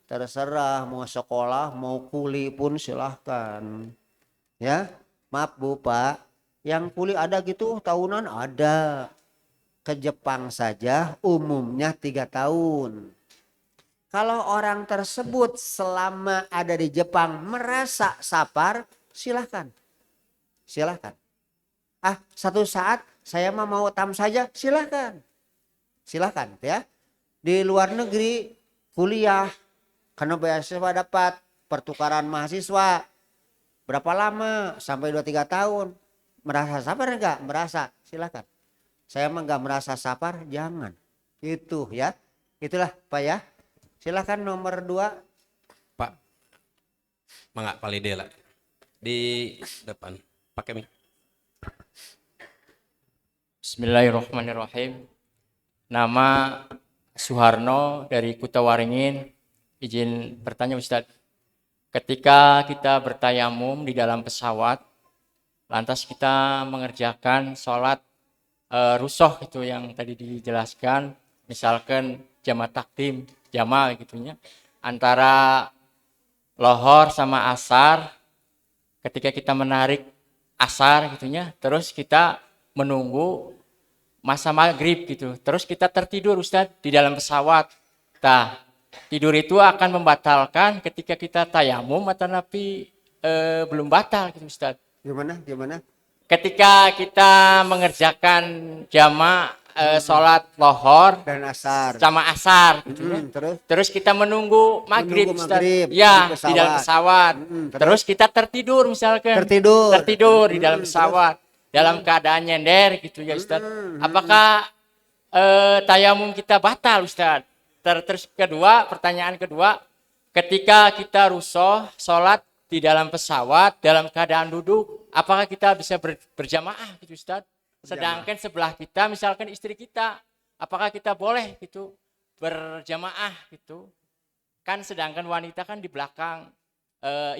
Terserah mau sekolah mau kuli pun silahkan. Ya, maaf Bu Pak, yang kuli ada gitu tahunan ada. Ke Jepang saja umumnya 3 tahun. Kalau orang tersebut selama ada di Jepang merasa sapar, silahkan. Silahkan. Satu saat saya mau tam saja, silahkan. Silahkan ya. Di luar negeri kuliah, karena beasiswa dapat, pertukaran mahasiswa. Berapa lama? Sampai 2-3 tahun. Merasa sapar enggak? Merasa, silahkan. Saya mah enggak merasa sapar, jangan. Itu ya. Itulah Pak ya. Silahkan nomor 2. Pak, mangga palidela di depan. Pakai mic. Bismillahirrahmanirrahim. Nama Suharno dari Kutawaringin. Izin bertanya Ustadz. Ketika kita bertayamum di dalam pesawat, lantas kita mengerjakan sholat rusuh itu yang tadi dijelaskan, misalkan jama' takdim, jama' gitunya, antara lohor sama asar, ketika kita menarik asar gitunya, terus kita menunggu masa maghrib gitu, terus kita tertidur Ustadz di dalam pesawat. Nah, tidur itu akan membatalkan ketika kita tayamum atau tapi belum batal gitu Ustadz. Gimana? Ketika kita mengerjakan jama' sholat lohor Dan asar. sama asar gitu ya. Terus kita menunggu maghrib Ustadz. Ya, di dalam pesawat. Terus kita tertidur misalkan. Tertidur di dalam pesawat. Dalam keadaan nyender gitu ya Ustadz. Apakah tayamum kita batal Ustadz? Terus pertanyaan kedua, ketika kita rusuh sholat di dalam pesawat dalam keadaan duduk, apakah kita bisa berjamaah gitu Ustadz? Sedangkan sebelah kita misalkan istri kita, apakah kita boleh gitu berjamaah gitu? Kan sedangkan wanita kan di belakang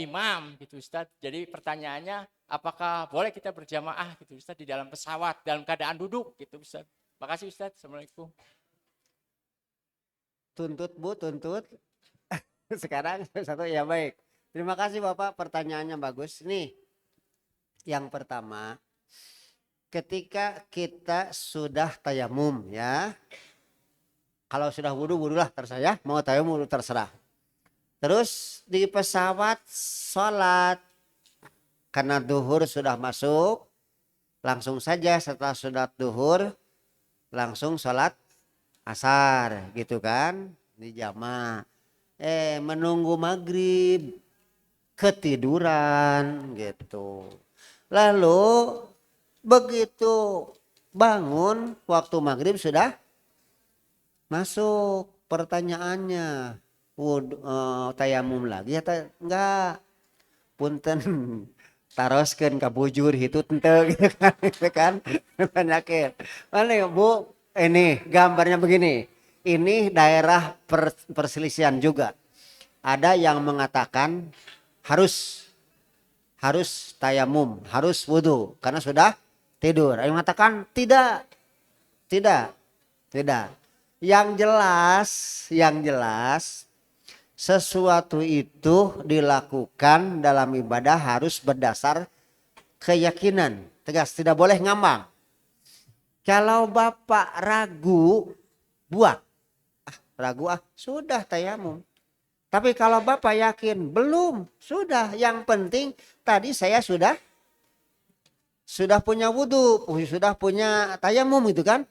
imam gitu Ustaz. Jadi pertanyaannya apakah boleh kita berjamaah gitu Ustaz di dalam pesawat dalam keadaan duduk gitu Ustaz. Makasih Ustaz. Assalamualaikum. Tuntut Bu, tuntut. Sekarang satu ya baik. Terima kasih Bapak, pertanyaannya bagus. Nih, yang pertama, ketika kita sudah tayamum ya. Kalau sudah wudhu, wudhulah terserah ya. Mau tayamum, wudhu terserah. Terus di pesawat sholat. Karena duhur sudah masuk. Langsung saja setelah sholat duhur. Langsung sholat asar gitu kan. Di jamaah. Menunggu maghrib. Ketiduran gitu. Lalu begitu bangun waktu maghrib sudah masuk. Pertanyaannya tayamum lagi atau enggak? Punten taroskeun ka bujur itu teu gitu kan, gitu kan. Tanyakeun. Mana Bu? Ini gambarnya begini. Ini daerah perselisihan juga. Ada yang mengatakan harus tayamum, harus wudhu karena sudah tidur. Ada yang mengatakan tidak. Yang jelas sesuatu itu dilakukan dalam ibadah harus berdasar keyakinan. Tegas, tidak boleh ngambang. Kalau Bapak ragu, buat. Sudah tayamum. Tapi kalau Bapak yakin belum, sudah. Yang penting tadi saya sudah punya wudhu, sudah punya tayamum itu kan.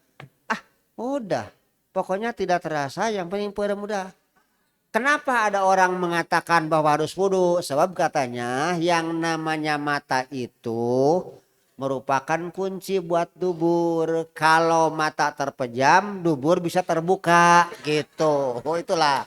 Udah. Pokoknya tidak terasa, yang penting mudah. Kenapa ada orang mengatakan bahwa harus wudhu? Sebab katanya yang namanya mata itu merupakan kunci buat dubur. Kalau mata terpejam, dubur bisa terbuka gitu. Itulah.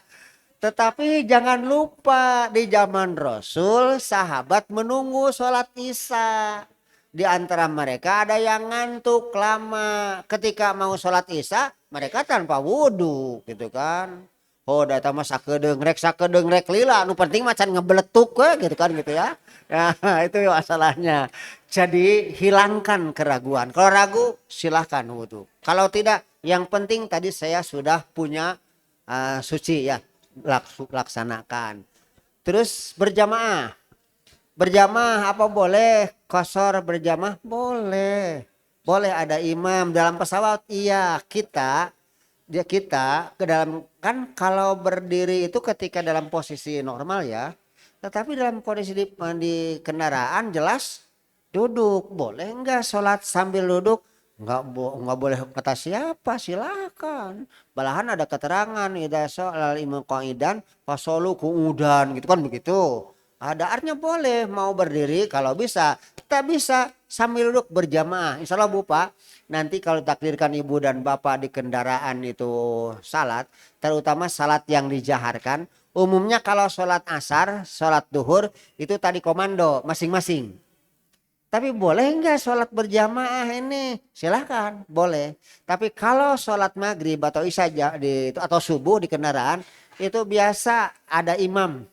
Tetapi jangan lupa di zaman Rasul sahabat menunggu sholat isya. Di antara mereka ada yang ngantuk lama. Ketika mau sholat isya mereka tanpa wudhu gitu kan. Data mah sakedeung rek lila. Nu penting macan ngebeletuk gitu kan gitu ya. Nah itu masalahnya. Jadi hilangkan keraguan. Kalau ragu silahkan wudhu. Kalau tidak yang penting tadi saya sudah punya suci ya. Laksanakan. Terus berjamaah apa boleh? Qashar berjamaah boleh ada imam dalam pesawat. Iya, kita ke dalam kan kalau berdiri itu ketika dalam posisi normal ya, tetapi dalam kondisi di kendaraan jelas duduk. Boleh enggak sholat sambil duduk? Enggak boleh kata siapa, silakan. Malahan ada keterangan idza sholal imam qa'idan fasolu qu'udan gitu kan begitu. Ada artinya boleh mau berdiri kalau bisa, tak bisa sambil duduk berjamaah. Insya Allah Bu Pak, nanti kalau takdirkan Ibu dan Bapak di kendaraan itu salat, terutama salat yang dijaharkan, umumnya kalau sholat asar, sholat duhur itu tadi komando masing-masing. Tapi boleh enggak sholat berjamaah ini? Silahkan, boleh. Tapi kalau sholat maghrib atau isya atau subuh di kendaraan, itu biasa ada imam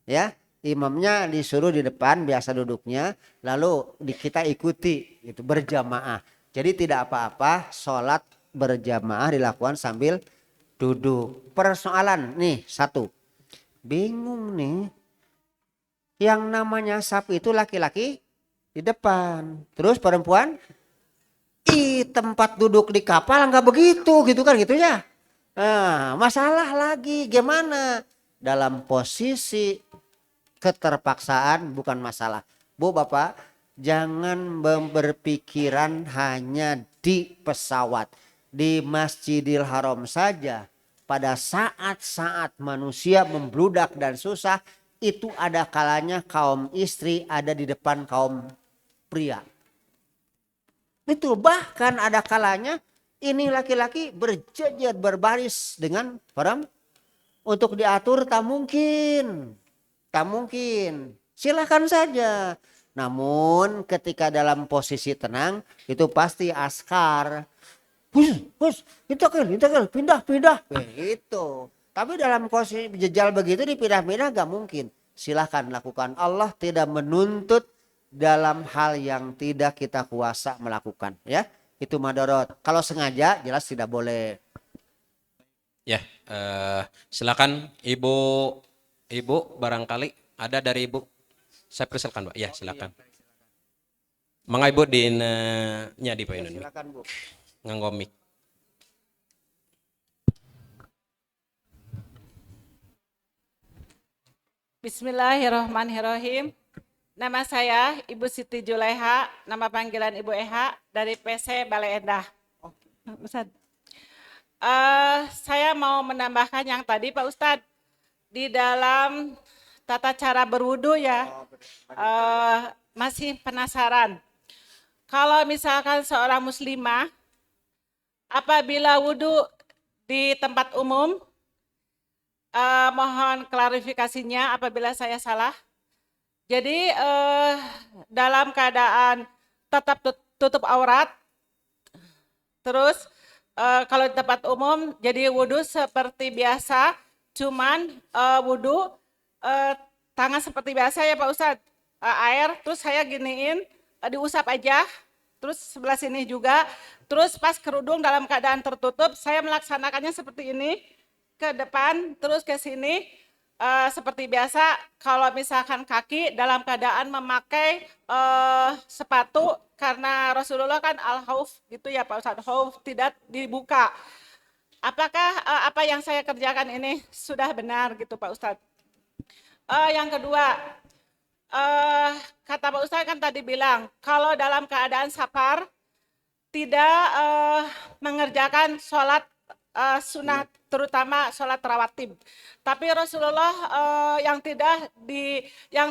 ya. Imamnya disuruh di depan biasa duduknya, lalu kita ikuti itu berjamaah. Jadi tidak apa-apa sholat berjamaah dilakukan sambil duduk. Persoalan nih satu, bingung nih. Yang namanya sapi itu laki-laki di depan. Terus perempuan tempat duduk di kapal nggak begitu gitu kan gitu ya. Nah, masalah lagi gimana? Dalam posisi keterpaksaan bukan masalah. Bu Bapak jangan berpikiran hanya di pesawat. Di Masjidil Haram saja pada saat-saat manusia membludak dan susah, itu ada kalanya kaum istri ada di depan kaum pria. Itu bahkan ada kalanya ini laki-laki berjejer berbaris dengan perempuan. Untuk diatur tak mungkin. Silakan saja. Namun ketika dalam posisi tenang itu pasti askar. Hus, pindah. Begitu. Tapi dalam posisi jejal begitu dipindah-pindah gak mungkin. Silahkan lakukan. Allah tidak menuntut dalam hal yang tidak kita kuasa melakukan. Ya, itu madorot. Kalau sengaja jelas tidak boleh. Ya, silakan Ibu barangkali ada dari Ibu. Saya persilakan, Pak. Ya, silakan. Mangga Ibu nya di Pak Inun. Silakan Bu. Nganggo mic. Bismillahirrahmanirrahim. Nama saya Ibu Siti Juleha, nama panggilan Ibu Eha dari PC Balai Endah. Ustaz. Saya mau menambahkan yang tadi Pak Ustadz, di dalam tata cara berwudu ya, masih penasaran. Kalau misalkan seorang muslimah apabila wudu di tempat umum, mohon klarifikasinya apabila saya salah. Jadi dalam keadaan tetap tutup aurat, terus kalau di tempat umum jadi wudhu seperti biasa, cuman wudhu tangan seperti biasa ya Pak Ustadz, air terus saya giniin, diusap aja, terus sebelah sini juga, terus pas kerudung dalam keadaan tertutup saya melaksanakannya seperti ini, ke depan terus ke sini seperti biasa. Kalau misalkan kaki dalam keadaan memakai sepatu, karena Rasulullah kan al-hauf gitu ya Pak Ustadz, hauf tidak dibuka. Apakah apa yang saya kerjakan ini sudah benar gitu Pak Ustadz? Yang kedua, kata Pak Ustadz kan tadi bilang kalau dalam keadaan safar tidak mengerjakan sholat sunat, terutama sholat rawatib. Tapi Rasulullah yang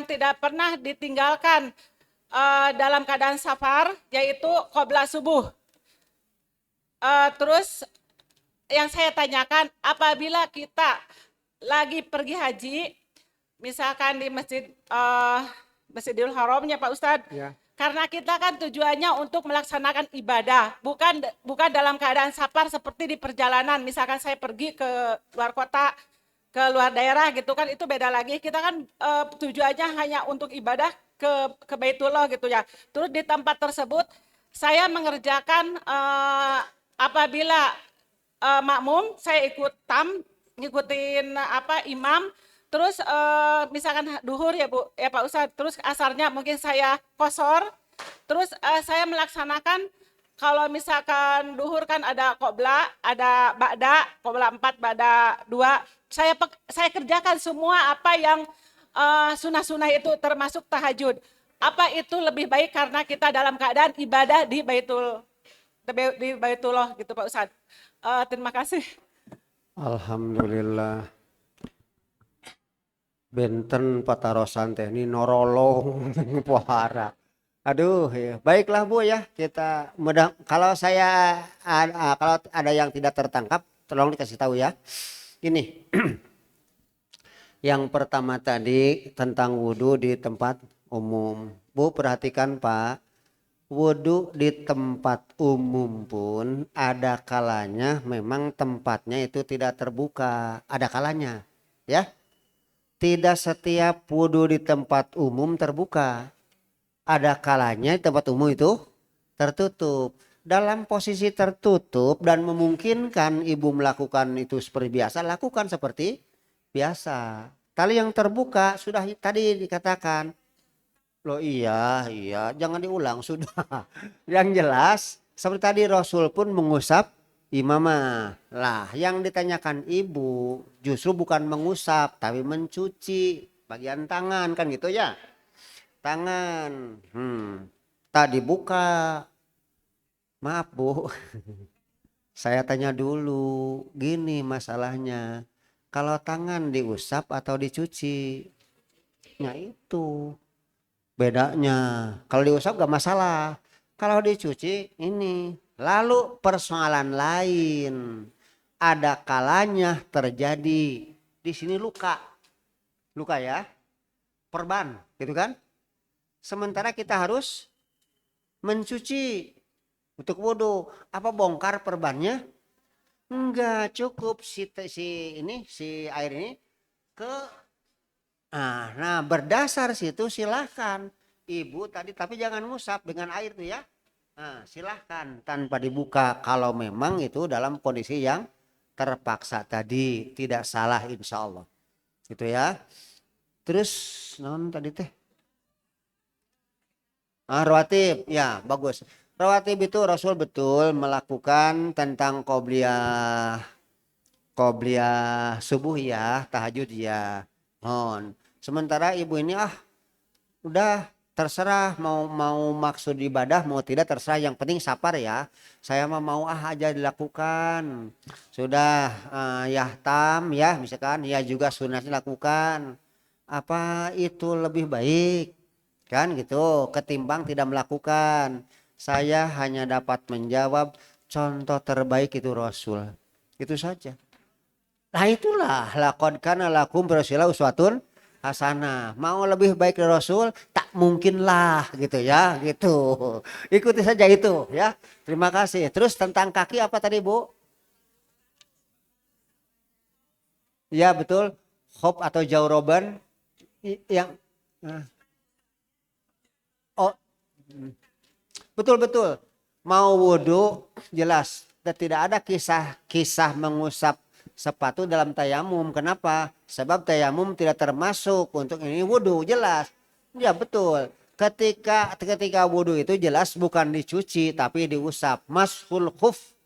tidak pernah ditinggalkan dalam keadaan safar yaitu qobla subuh. Terus yang saya tanyakan, apabila kita lagi pergi haji, misalkan di Masjidil Haramnya Pak Ustadz, ya. Karena kita kan tujuannya untuk melaksanakan ibadah, bukan dalam keadaan safar seperti di perjalanan. Misalkan saya pergi ke luar kota, ke luar daerah gitu kan, itu beda lagi. Kita kan tujuannya hanya untuk ibadah ke Baitullah gitu ya. Terus di tempat tersebut saya mengerjakan apabila makmum, saya ngikutin imam. Terus misalkan duhur ya Bu, ya Pak Ustadz, terus asarnya mungkin saya kosor, terus saya melaksanakan, kalau misalkan duhur kan ada qobla, ada ba'da, qobla 4, ba'da 2, saya kerjakan semua apa yang sunah-sunah itu termasuk tahajud. Apa itu lebih baik karena kita dalam keadaan ibadah di Baitullah gitu Pak Ustadz. Terima kasih. Alhamdulillah. Benten patarosan teh ini norolong pohara. Aduh ya. Baiklah Bu ya, kita kalau kalau ada yang tidak tertangkap tolong dikasih tahu ya. Ini yang pertama tadi tentang wudhu di tempat umum. Bu perhatikan Pak, wudhu di tempat umum pun ada kalanya memang tempatnya itu tidak terbuka, ada kalanya ya. Tidak setiap wudhu di tempat umum terbuka. Ada kalanya tempat umum itu tertutup. Dalam posisi tertutup dan memungkinkan ibu melakukan itu seperti biasa, lakukan seperti biasa. Tali yang terbuka sudah tadi dikatakan. Loh iya, jangan diulang sudah. Yang jelas seperti tadi Rasul pun mengusap imamah. Lah yang ditanyakan ibu justru bukan mengusap tapi mencuci bagian tangan kan gitu ya. Tangan tadi buka. Maaf Bu. Saya tanya dulu, gini masalahnya. Kalau tangan diusap atau dicuci? Nah itu bedanya. Kalau diusap gak masalah. Kalau dicuci ini. Lalu persoalan lain, ada kalanya terjadi di sini luka ya, perban, gitu kan? Sementara kita harus mencuci untuk wudhu, apa bongkar perbannya? Enggak cukup si air ini ke nah berdasar situ silahkan ibu tadi tapi jangan ngusap dengan air tuh ya. Nah, silahkan tanpa dibuka kalau memang itu dalam kondisi yang terpaksa tadi tidak salah insya Allah gitu ya. Terus non tadi teh rawatib ya bagus. Rawatib itu Rasul betul melakukan tentang qobliyah subuh ya, tahajud ya. Sementara ibu ini udah terserah mau mau maksud ibadah mau tidak terserah yang penting sapar ya. Saya mau aja dilakukan. Sudah yahtam ya misalkan ya juga sunatnya lakukan. Apa itu lebih baik kan gitu ketimbang tidak melakukan. Saya hanya dapat menjawab contoh terbaik itu Rasul. Itu saja. Nah itulah laqad kana lakum Rasulillah uswatun hasanah. Mau lebih baik dari Rasul tak mungkinlah gitu ya gitu. Ikuti saja itu ya. Terima kasih. Terus tentang kaki apa tadi Bu? Ya betul. Khop atau jauroban yang oh betul betul. Mau wudhu jelas. Dan tidak ada kisah mengusap sepatu dalam tayamum. Kenapa? Sebab tayamum tidak termasuk untuk ini wudhu jelas. Ya betul. Ketika wudhu itu jelas bukan dicuci tapi diusap. Mashul khuf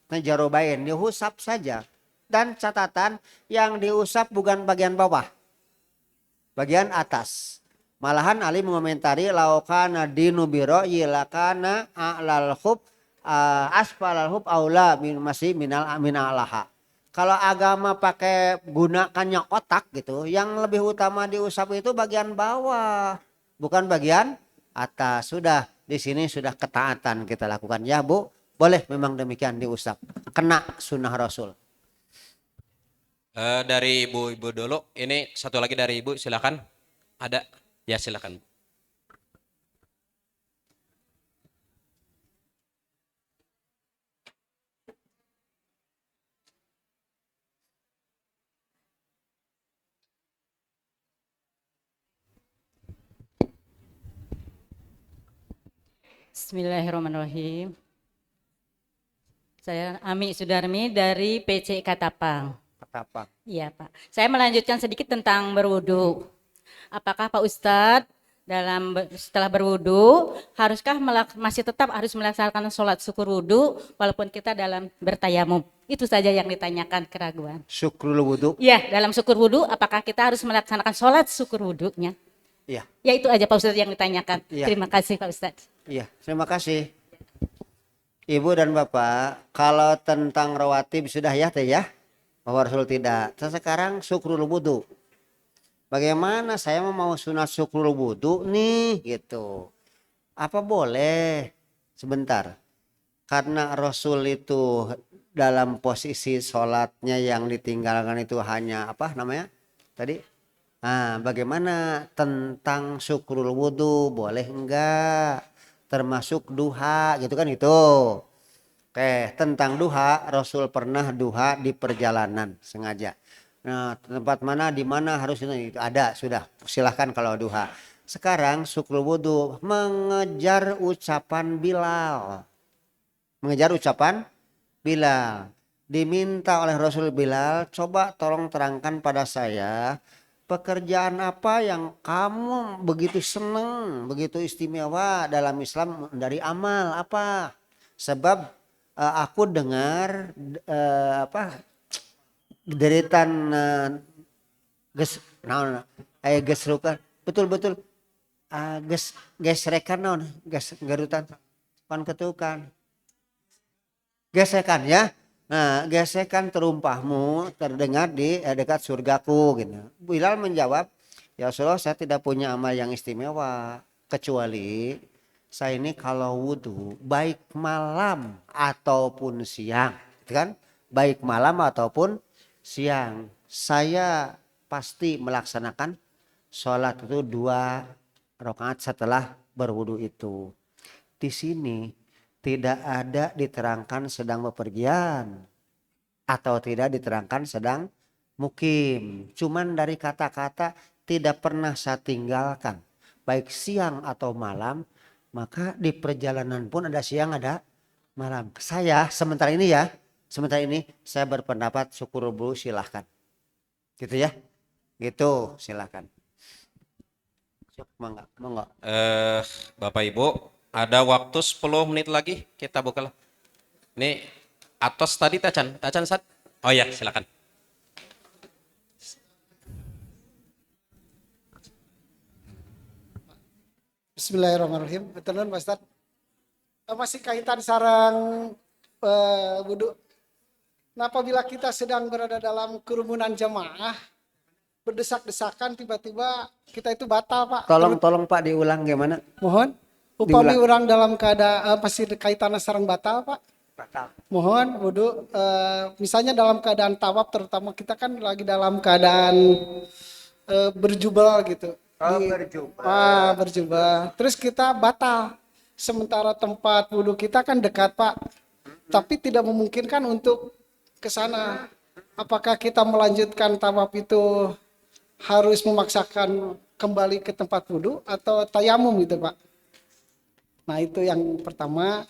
najarobain diusap saja. Dan catatan yang diusap bukan bagian bawah, bagian atas. Malahan Ali mengomentari laukana dinu biroyi lakana a'lal khuf asfalal hub aula masih minalaha. Kalau agama pakai gunakannya otak gitu, yang lebih utama diusap itu bagian bawah, bukan bagian atas. Sudah di sini sudah ketaatan kita lakukan ya Bu. Boleh memang demikian diusap. Kena sunnah Rasul. Dari ibu dulu. Ini satu lagi dari ibu silakan. Ada ya silakan. Bismillahirrahmanirrahim. Saya Ami Sudarmi dari PC Katapang. Katapang. Iya Pak. Saya melanjutkan sedikit tentang berwudu. Apakah Pak Ustadz setelah berwudu haruskah masih tetap harus melaksanakan sholat syukur wudu walaupun kita dalam bertayamum? Itu saja yang ditanyakan keraguan. Syukrul wudu. Iya, dalam syukur wudu apakah kita harus melaksanakan sholat syukur wudunya? Iya. Ya itu aja Pak Ustadz yang ditanyakan. Ya. Terima kasih Pak Ustadz. Iya, terima kasih. Ibu dan Bapak, kalau tentang rawatib sudah ya teh ya. Bahwa Rasul tidak. Sekarang syukrul wudu. Bagaimana saya mau sunat syukrul wudu nih gitu. Apa boleh? Sebentar. Karena Rasul itu dalam posisi sholatnya yang ditinggalkan itu hanya apa namanya tadi? Nah, bagaimana tentang syukrul wudu? Boleh enggak? Termasuk duha gitu kan itu. Oke, tentang duha Rasul pernah duha di perjalanan sengaja. Nah, tempat mana di mana harus itu ada sudah. Silahkan kalau duha. Sekarang syukrul wudu mengejar ucapan Bilal. Mengejar ucapan Bilal. Diminta oleh Rasul Bilal, coba tolong terangkan pada saya pekerjaan apa yang kamu begitu seneng, begitu istimewa dalam Islam dari amal apa? Sebab aku dengar deritan gesrukan betul-betul gesrekan naon garutan pan ketukan gesekan ya. Nah, gesekan terumpahmu terdengar di dekat surgaku gitu. Bilal menjawab, ya Rasulullah saya tidak punya amal yang istimewa kecuali saya ini kalau wudhu baik malam ataupun siang, gitu kan? Baik malam ataupun siang, saya pasti melaksanakan sholat itu 2 rakaat setelah berwudhu itu. Di sini tidak ada diterangkan sedang bepergian. atau tidak diterangkan sedang mukim. Cuman dari kata-kata tidak pernah saya tinggalkan, baik siang atau malam, maka di perjalanan pun ada siang ada malam. Saya sementara ini saya berpendapat syukur dulu silahkan. Gitu ya, gitu silahkan. Monggo. Bapak Ibu, ada waktu 10 menit lagi kita buka. Ini atas tadi tacan Sat. Oh ya, silakan. Bismillahirrahmanirrahim. Betul Pak Ustaz. Masih kaitan sarang wudhu. Nah, apabila kita sedang berada dalam kerumunan jamaah, berdesak-desakan tiba-tiba kita itu batal Pak. Tolong Pak diulang gimana? Mohon. Upami orang dalam keadaan masih kaitan sarang batal Pak. Batal. Mohon wudhu. Misalnya dalam keadaan tawaf, terutama kita kan lagi dalam keadaan berjubel gitu. Berjubel. Berjubel. Terus kita batal. Sementara tempat wudhu kita kan dekat Pak. Tapi tidak memungkinkan untuk ke sana. Apakah kita melanjutkan tawaf itu harus memaksakan kembali ke tempat wudhu atau tayamum gitu Pak? Nah itu yang pertama.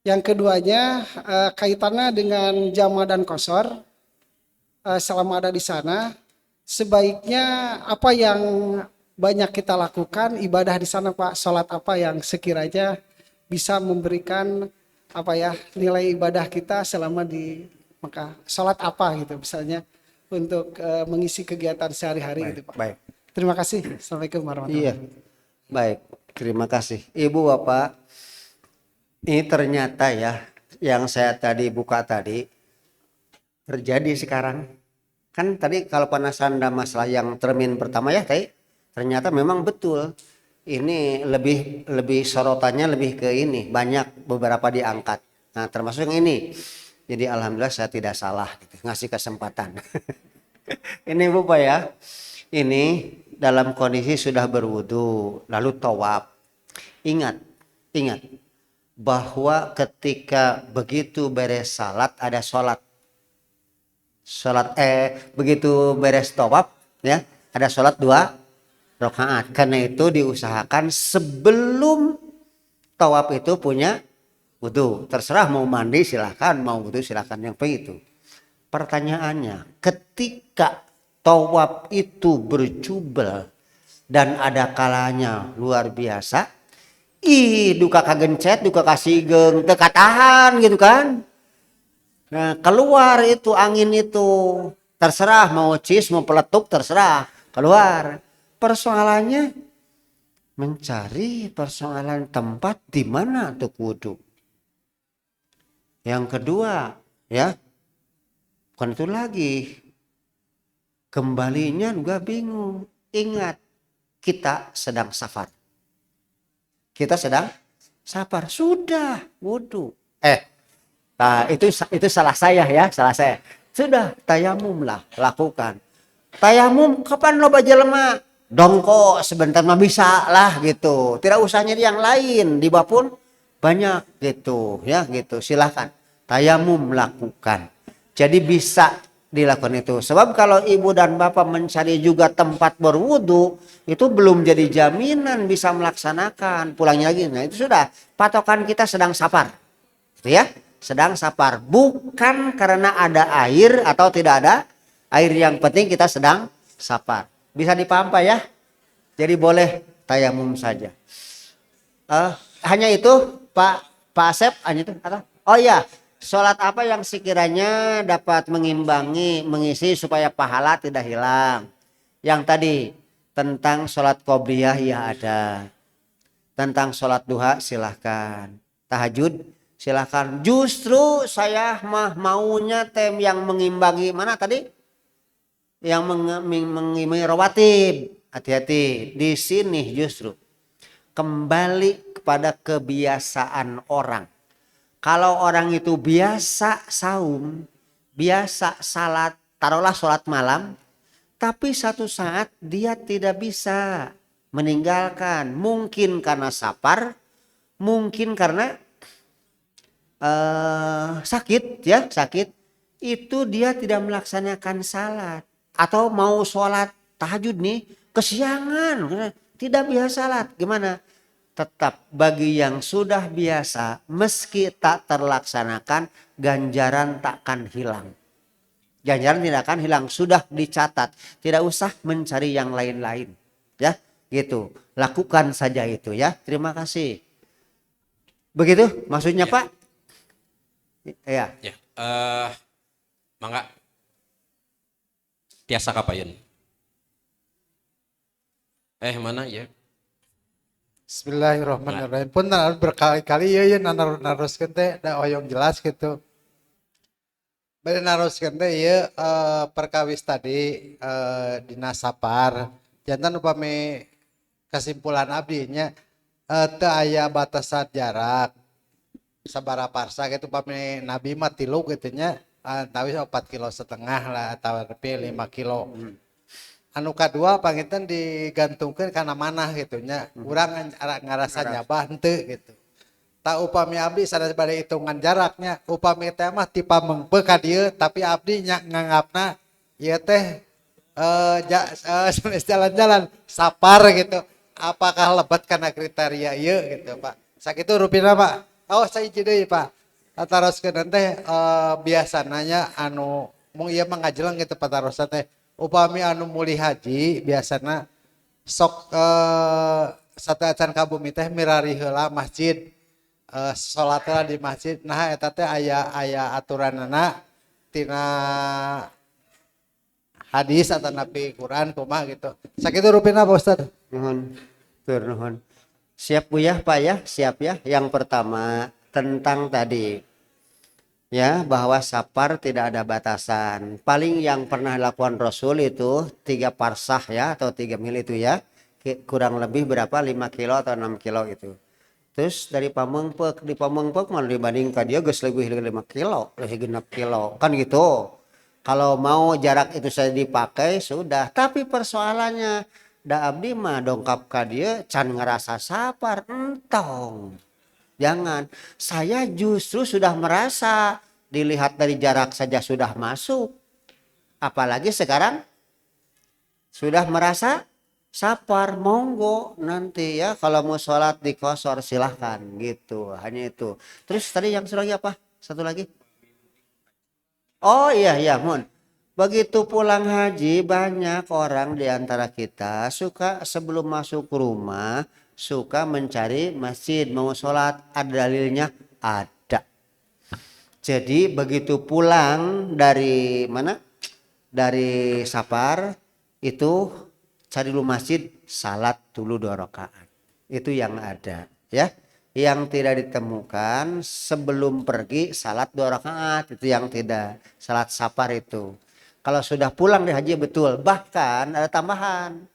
Yang keduanya kaitannya dengan jama dan qashar. Selama ada di sana, sebaiknya apa yang banyak kita lakukan ibadah di sana Pak? Salat apa yang sekiranya bisa memberikan nilai ibadah kita selama di Mekah? Salat apa gitu misalnya untuk mengisi kegiatan sehari-hari gitu Pak. Baik. Terima kasih. Assalamualaikum warahmatullahi wabarakatuh. Iya. Baik, terima kasih. Ibu Bapak, ini ternyata ya yang saya tadi buka tadi terjadi sekarang. Kan tadi kalau panasan dan masalah yang termin pertama ya tadi ternyata memang betul. Ini lebih sorotannya lebih ke ini, banyak beberapa diangkat. Nah, termasuk yang ini. Jadi alhamdulillah saya tidak salah gitu, ngasih kesempatan. Ini Bapak ya. Ini dalam kondisi sudah berwudu lalu tawaf. Ingat bahwa ketika begitu beres salat ada sholat. Begitu beres tawaf ya, ada sholat 2 rakaat. Karena itu diusahakan sebelum tawaf itu punya wudu. Terserah mau mandi silahkan, mau wudu silahkan, yang begitu. Pertanyaannya, ketika tawaf itu berjubel dan ada kalanya luar biasa, duka kagencet, duka kasih geng, teka tahan gitu kan. Nah, keluar itu angin itu, terserah mau cis mau peletuk terserah keluar. Persoalannya mencari persoalan tempat di mana untuk wudu. Yang kedua ya, bukan itu lagi, kembalinya juga bingung. Ingat, kita sedang safar. Sudah wudu. Nah, itu salah saya ya, salah saya. Sudah tayamum lah, lakukan. Tayamum kapan lo jelema? Dongko sebentar mah bisa lah gitu. Tidak usah nyari yang lain, di bawah pun banyak gitu ya gitu. Silahkan tayamum lakukan. Jadi bisa dilakukan itu. Sebab kalau ibu dan bapak mencari juga tempat berwudu, itu belum jadi jaminan bisa melaksanakan. Pulangnya lagi. Nah itu sudah patokan kita sedang safar. Gitu ya. Sedang safar. Bukan karena ada air atau tidak ada air, yang penting kita sedang safar. Bisa dipaham Pak ya? Jadi boleh tayamum saja. Hanya itu Pak Asep, hanya itu atau? Oh iya, sholat apa yang sekiranya dapat mengisi supaya pahala tidak hilang? Yang tadi tentang sholat qobliyah ya ada. Tentang sholat duha silahkan. Tahajud silahkan. Justru saya maunya yang mengimbangi mana tadi? Yang mengimbangi rawatib. Hati-hati di sini justru kembali kepada kebiasaan orang. Kalau orang itu biasa saum, biasa salat, taruhlah sholat malam, tapi satu saat dia tidak bisa meninggalkan. Mungkin karena safar, mungkin karena sakit ya, sakit. itu dia tidak melaksanakan salat atau mau sholat tahajud nih kesiangan, tidak biasa salat, gimana? Tetap bagi yang sudah biasa meski tak terlaksanakan ganjaran takkan hilang. Ganjaran tidak akan hilang, sudah dicatat, tidak usah mencari yang lain-lain, ya gitu. Lakukan saja itu ya. Terima kasih. Begitu maksudnya Ya. Pak? Ya. Ya, mangga tiasa kapayun. Mana ya? Bismillahirrahmanirrahim. Pun berkali-kali ya naroskeun teh da oyong jelas gitu. Bade naroskeun teh ieu perkawis tadi dina sapar. Jantan upami kesimpulan abdi nya teu aya batasan jarak. Sabara parsa gitu upami Nabi mah 3 gitu nya antawis 4,5 kilo lah atau lebih 5 kilo. Anu kadua panginten digantungkan karena mana gitunya kurang ngarasa nyabah henteu gitu. Tak upami abdi sanes bade hitungan jaraknya upami teh mah tipa mengpe ka dieu tapi abdi nya nganggapna ieu teh jalan-jalan sapar gitu. Apakah lebat karena kriteria ieu gitu Pak. Sakitu rupina Pak. Oh saya deui Pak. Ataroskeun teh biasanya anu mung ieu mah ngajeleng gitu patarosan teh upami anu muli haji biasana sok satu acan kabumi teh mirari heula masjid salat di masjid. Nah eta teh aya aturanana tina hadis atau nabi Quran kumaha gitu. Sakitu rupina Pak Ustaz. Nuhun. Tur nuhun. Siap Buya Pak ya, siap ya. Yang pertama tentang tadi ya bahwa sapar tidak ada batasan. Paling yang pernah dilakukan Rasul itu 3 parsah ya atau 3 mil itu ya. Kurang lebih berapa 5 kilo atau 6 kilo itu. Terus dari Pamengpeuk di Pamengpeuk malah dibandingkan dia geus lebih 5 kilo, lebih 6 kilo. Kan gitu. Kalau mau jarak itu saya dipakai sudah, tapi persoalannya da abdi mah dongkap ka dieu can ngerasa sapar entong. Jangan, saya justru sudah merasa dilihat dari jarak saja sudah masuk. Apalagi sekarang sudah merasa sapar, monggo nanti ya kalau mau sholat di kosor silahkan gitu. Hanya itu. Terus tadi yang satu lagi apa? Satu lagi. Oh iya Mun. Begitu pulang haji banyak orang di antara kita suka sebelum masuk rumah suka mencari masjid mau sholat, ada dalilnya? Ada. Jadi begitu pulang dari mana? Dari sapar itu cari dulu masjid, salat dulu 2 rakaat. Itu yang ada ya. Yang tidak ditemukan sebelum pergi salat 2 rakaat, itu yang tidak. Salat sapar itu. Kalau sudah pulang dari haji betul. Bahkan ada tambahan.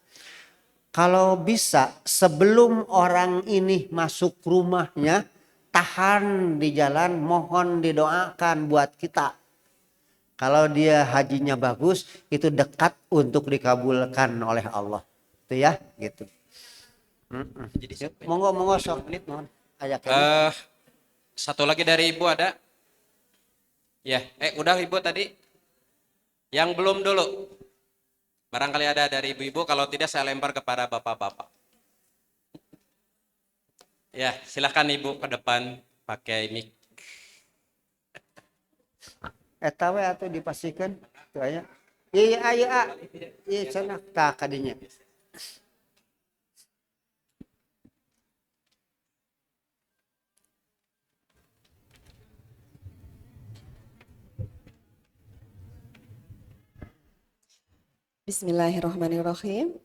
Kalau bisa sebelum orang ini masuk rumahnya, tahan di jalan, mohon didoakan buat kita. Kalau dia hajinya bagus, itu dekat untuk dikabulkan oleh Allah. Itu ya, gitu. Monggo sok menit mohon. Satu lagi dari Ibu ada? Ya, udah Ibu tadi. Yang belum dulu. Barangkali ada dari ibu-ibu, kalau tidak saya lempar kepada bapak-bapak. Ya, silahkan Ibu ke depan pakai mic. Eta we atuh dipastikan teu aya. Iya aya. Iya cenah tah kadinya. Bismillahirrahmanirrahim.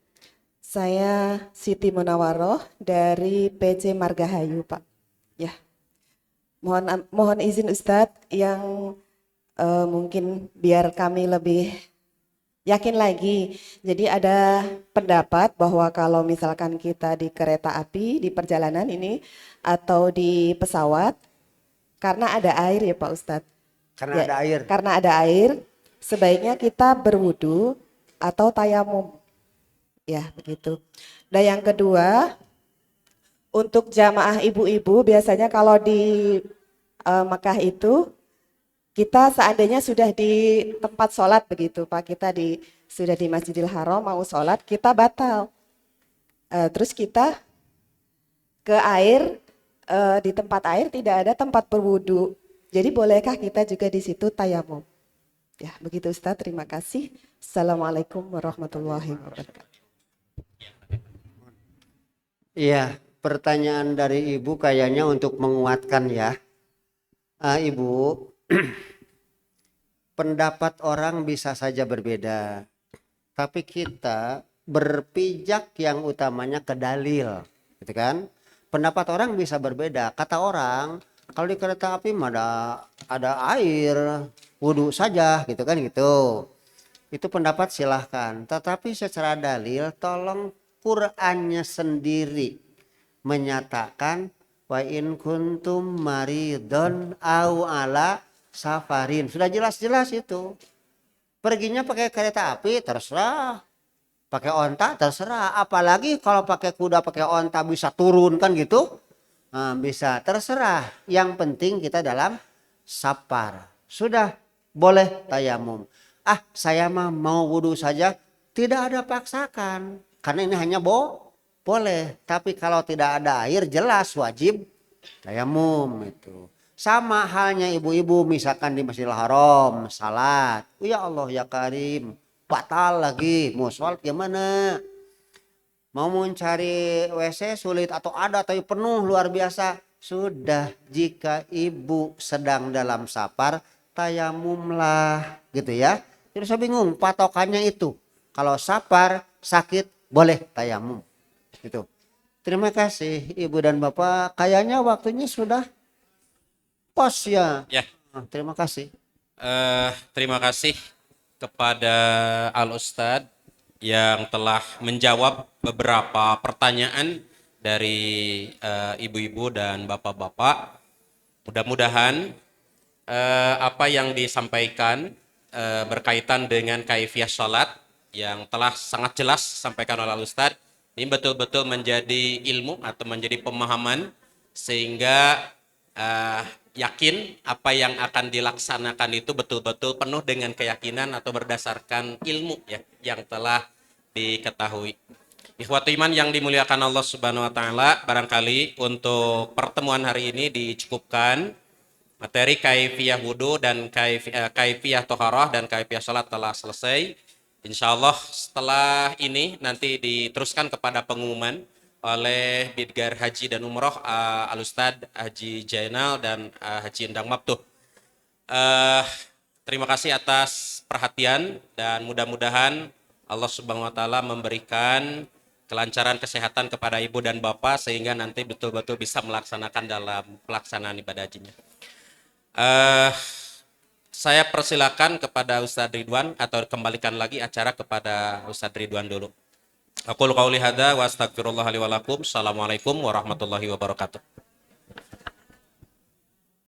Saya Siti Munawaroh dari PC Margahayu, Pak. Ya. Mohon izin Ustadz yang mungkin biar kami lebih yakin lagi. Jadi ada pendapat bahwa kalau misalkan kita di kereta api, di perjalanan ini atau di pesawat, karena ada air ya Pak Ustadz. Karena ada air. Karena ada air, sebaiknya kita berwudu atau tayamum. Ya, begitu. Dan yang kedua, untuk jamaah ibu-ibu biasanya kalau di Mekah itu kita seandainya sudah di tempat sholat begitu Pak, kita sudah di Masjidil Haram mau sholat, kita batal. Terus kita ke air, di tempat air tidak ada tempat berwudu. Jadi bolehkah kita juga di situ tayamum? Ya, begitu Ustaz. Terima kasih. Assalamualaikum warahmatullahi wabarakatuh. Iya, pertanyaan dari Ibu kayaknya untuk menguatkan ya. Ibu, pendapat orang bisa saja berbeda, tapi kita berpijak yang utamanya ke dalil, gitu kan? Pendapat orang bisa berbeda. Kata orang, kalau di kereta api mah ada air, wudhu saja, gitu kan gitu. Itu pendapat silahkan. Tetapi secara dalil, tolong Qur'annya sendiri menyatakan wa in kuntum maridon au ala safarin. Sudah jelas-jelas itu. Perginya pakai kereta api terserah. Pakai onta terserah. Apalagi kalau pakai kuda pakai onta bisa turun kan gitu. Nah, bisa terserah. Yang penting kita dalam safar. Sudah boleh tayamum. Saya mah mau wudhu saja. Tidak ada paksakan. Karena ini hanya boleh. Tapi kalau tidak ada air jelas wajib tayamum itu. Sama halnya ibu-ibu misalkan di Masjidil Haram salat. Ya Allah ya Karim. Batal lagi. Mau sholat gimana? Mau mencari WC sulit atau ada tapi penuh luar biasa. Sudah jika ibu sedang dalam safar tayamumlah gitu ya. Jadi saya bingung patokannya itu. Kalau safar sakit boleh tayamum. Gitu. Terima kasih Ibu dan Bapak. Kayaknya waktunya sudah pas ya. Ya. Terima kasih. Terima kasih kepada Al Ustadz yang telah menjawab beberapa pertanyaan dari ibu-ibu dan bapak-bapak. Mudah-mudahan apa yang disampaikan berkaitan dengan kaifiah sholat yang telah sangat jelas disampaikan oleh Al Ustadz ini betul-betul menjadi ilmu atau menjadi pemahaman sehingga yakin apa yang akan dilaksanakan itu betul-betul penuh dengan keyakinan atau berdasarkan ilmu ya yang telah diketahui. Ikhwatu iman yang dimuliakan Allah Subhanahu wa taala, barangkali untuk pertemuan hari ini dicukupkan. Materi kaifiyah wudu dan kaifiyah toharah dan kaifiyah salat telah selesai. Insya Allah setelah ini nanti diteruskan kepada pengumuman oleh Bidgar Haji dan Umroh Al Ustadz Haji Jainal dan Haji Endang Mabtuh. Terima kasih atas perhatian dan mudah-mudahan Allah Subhanahu wa taala memberikan kelancaran kesehatan kepada ibu dan bapak sehingga nanti betul-betul bisa melaksanakan dalam pelaksanaan ibadah hajinya. Saya persilakan kepada Ustadz Ridwan atau kembalikan lagi acara kepada Ustadz Ridwan dulu. Aqulu qauli hadza wa astaghfirullah li wa lakum. Assalamualaikum warahmatullahi wabarakatuh.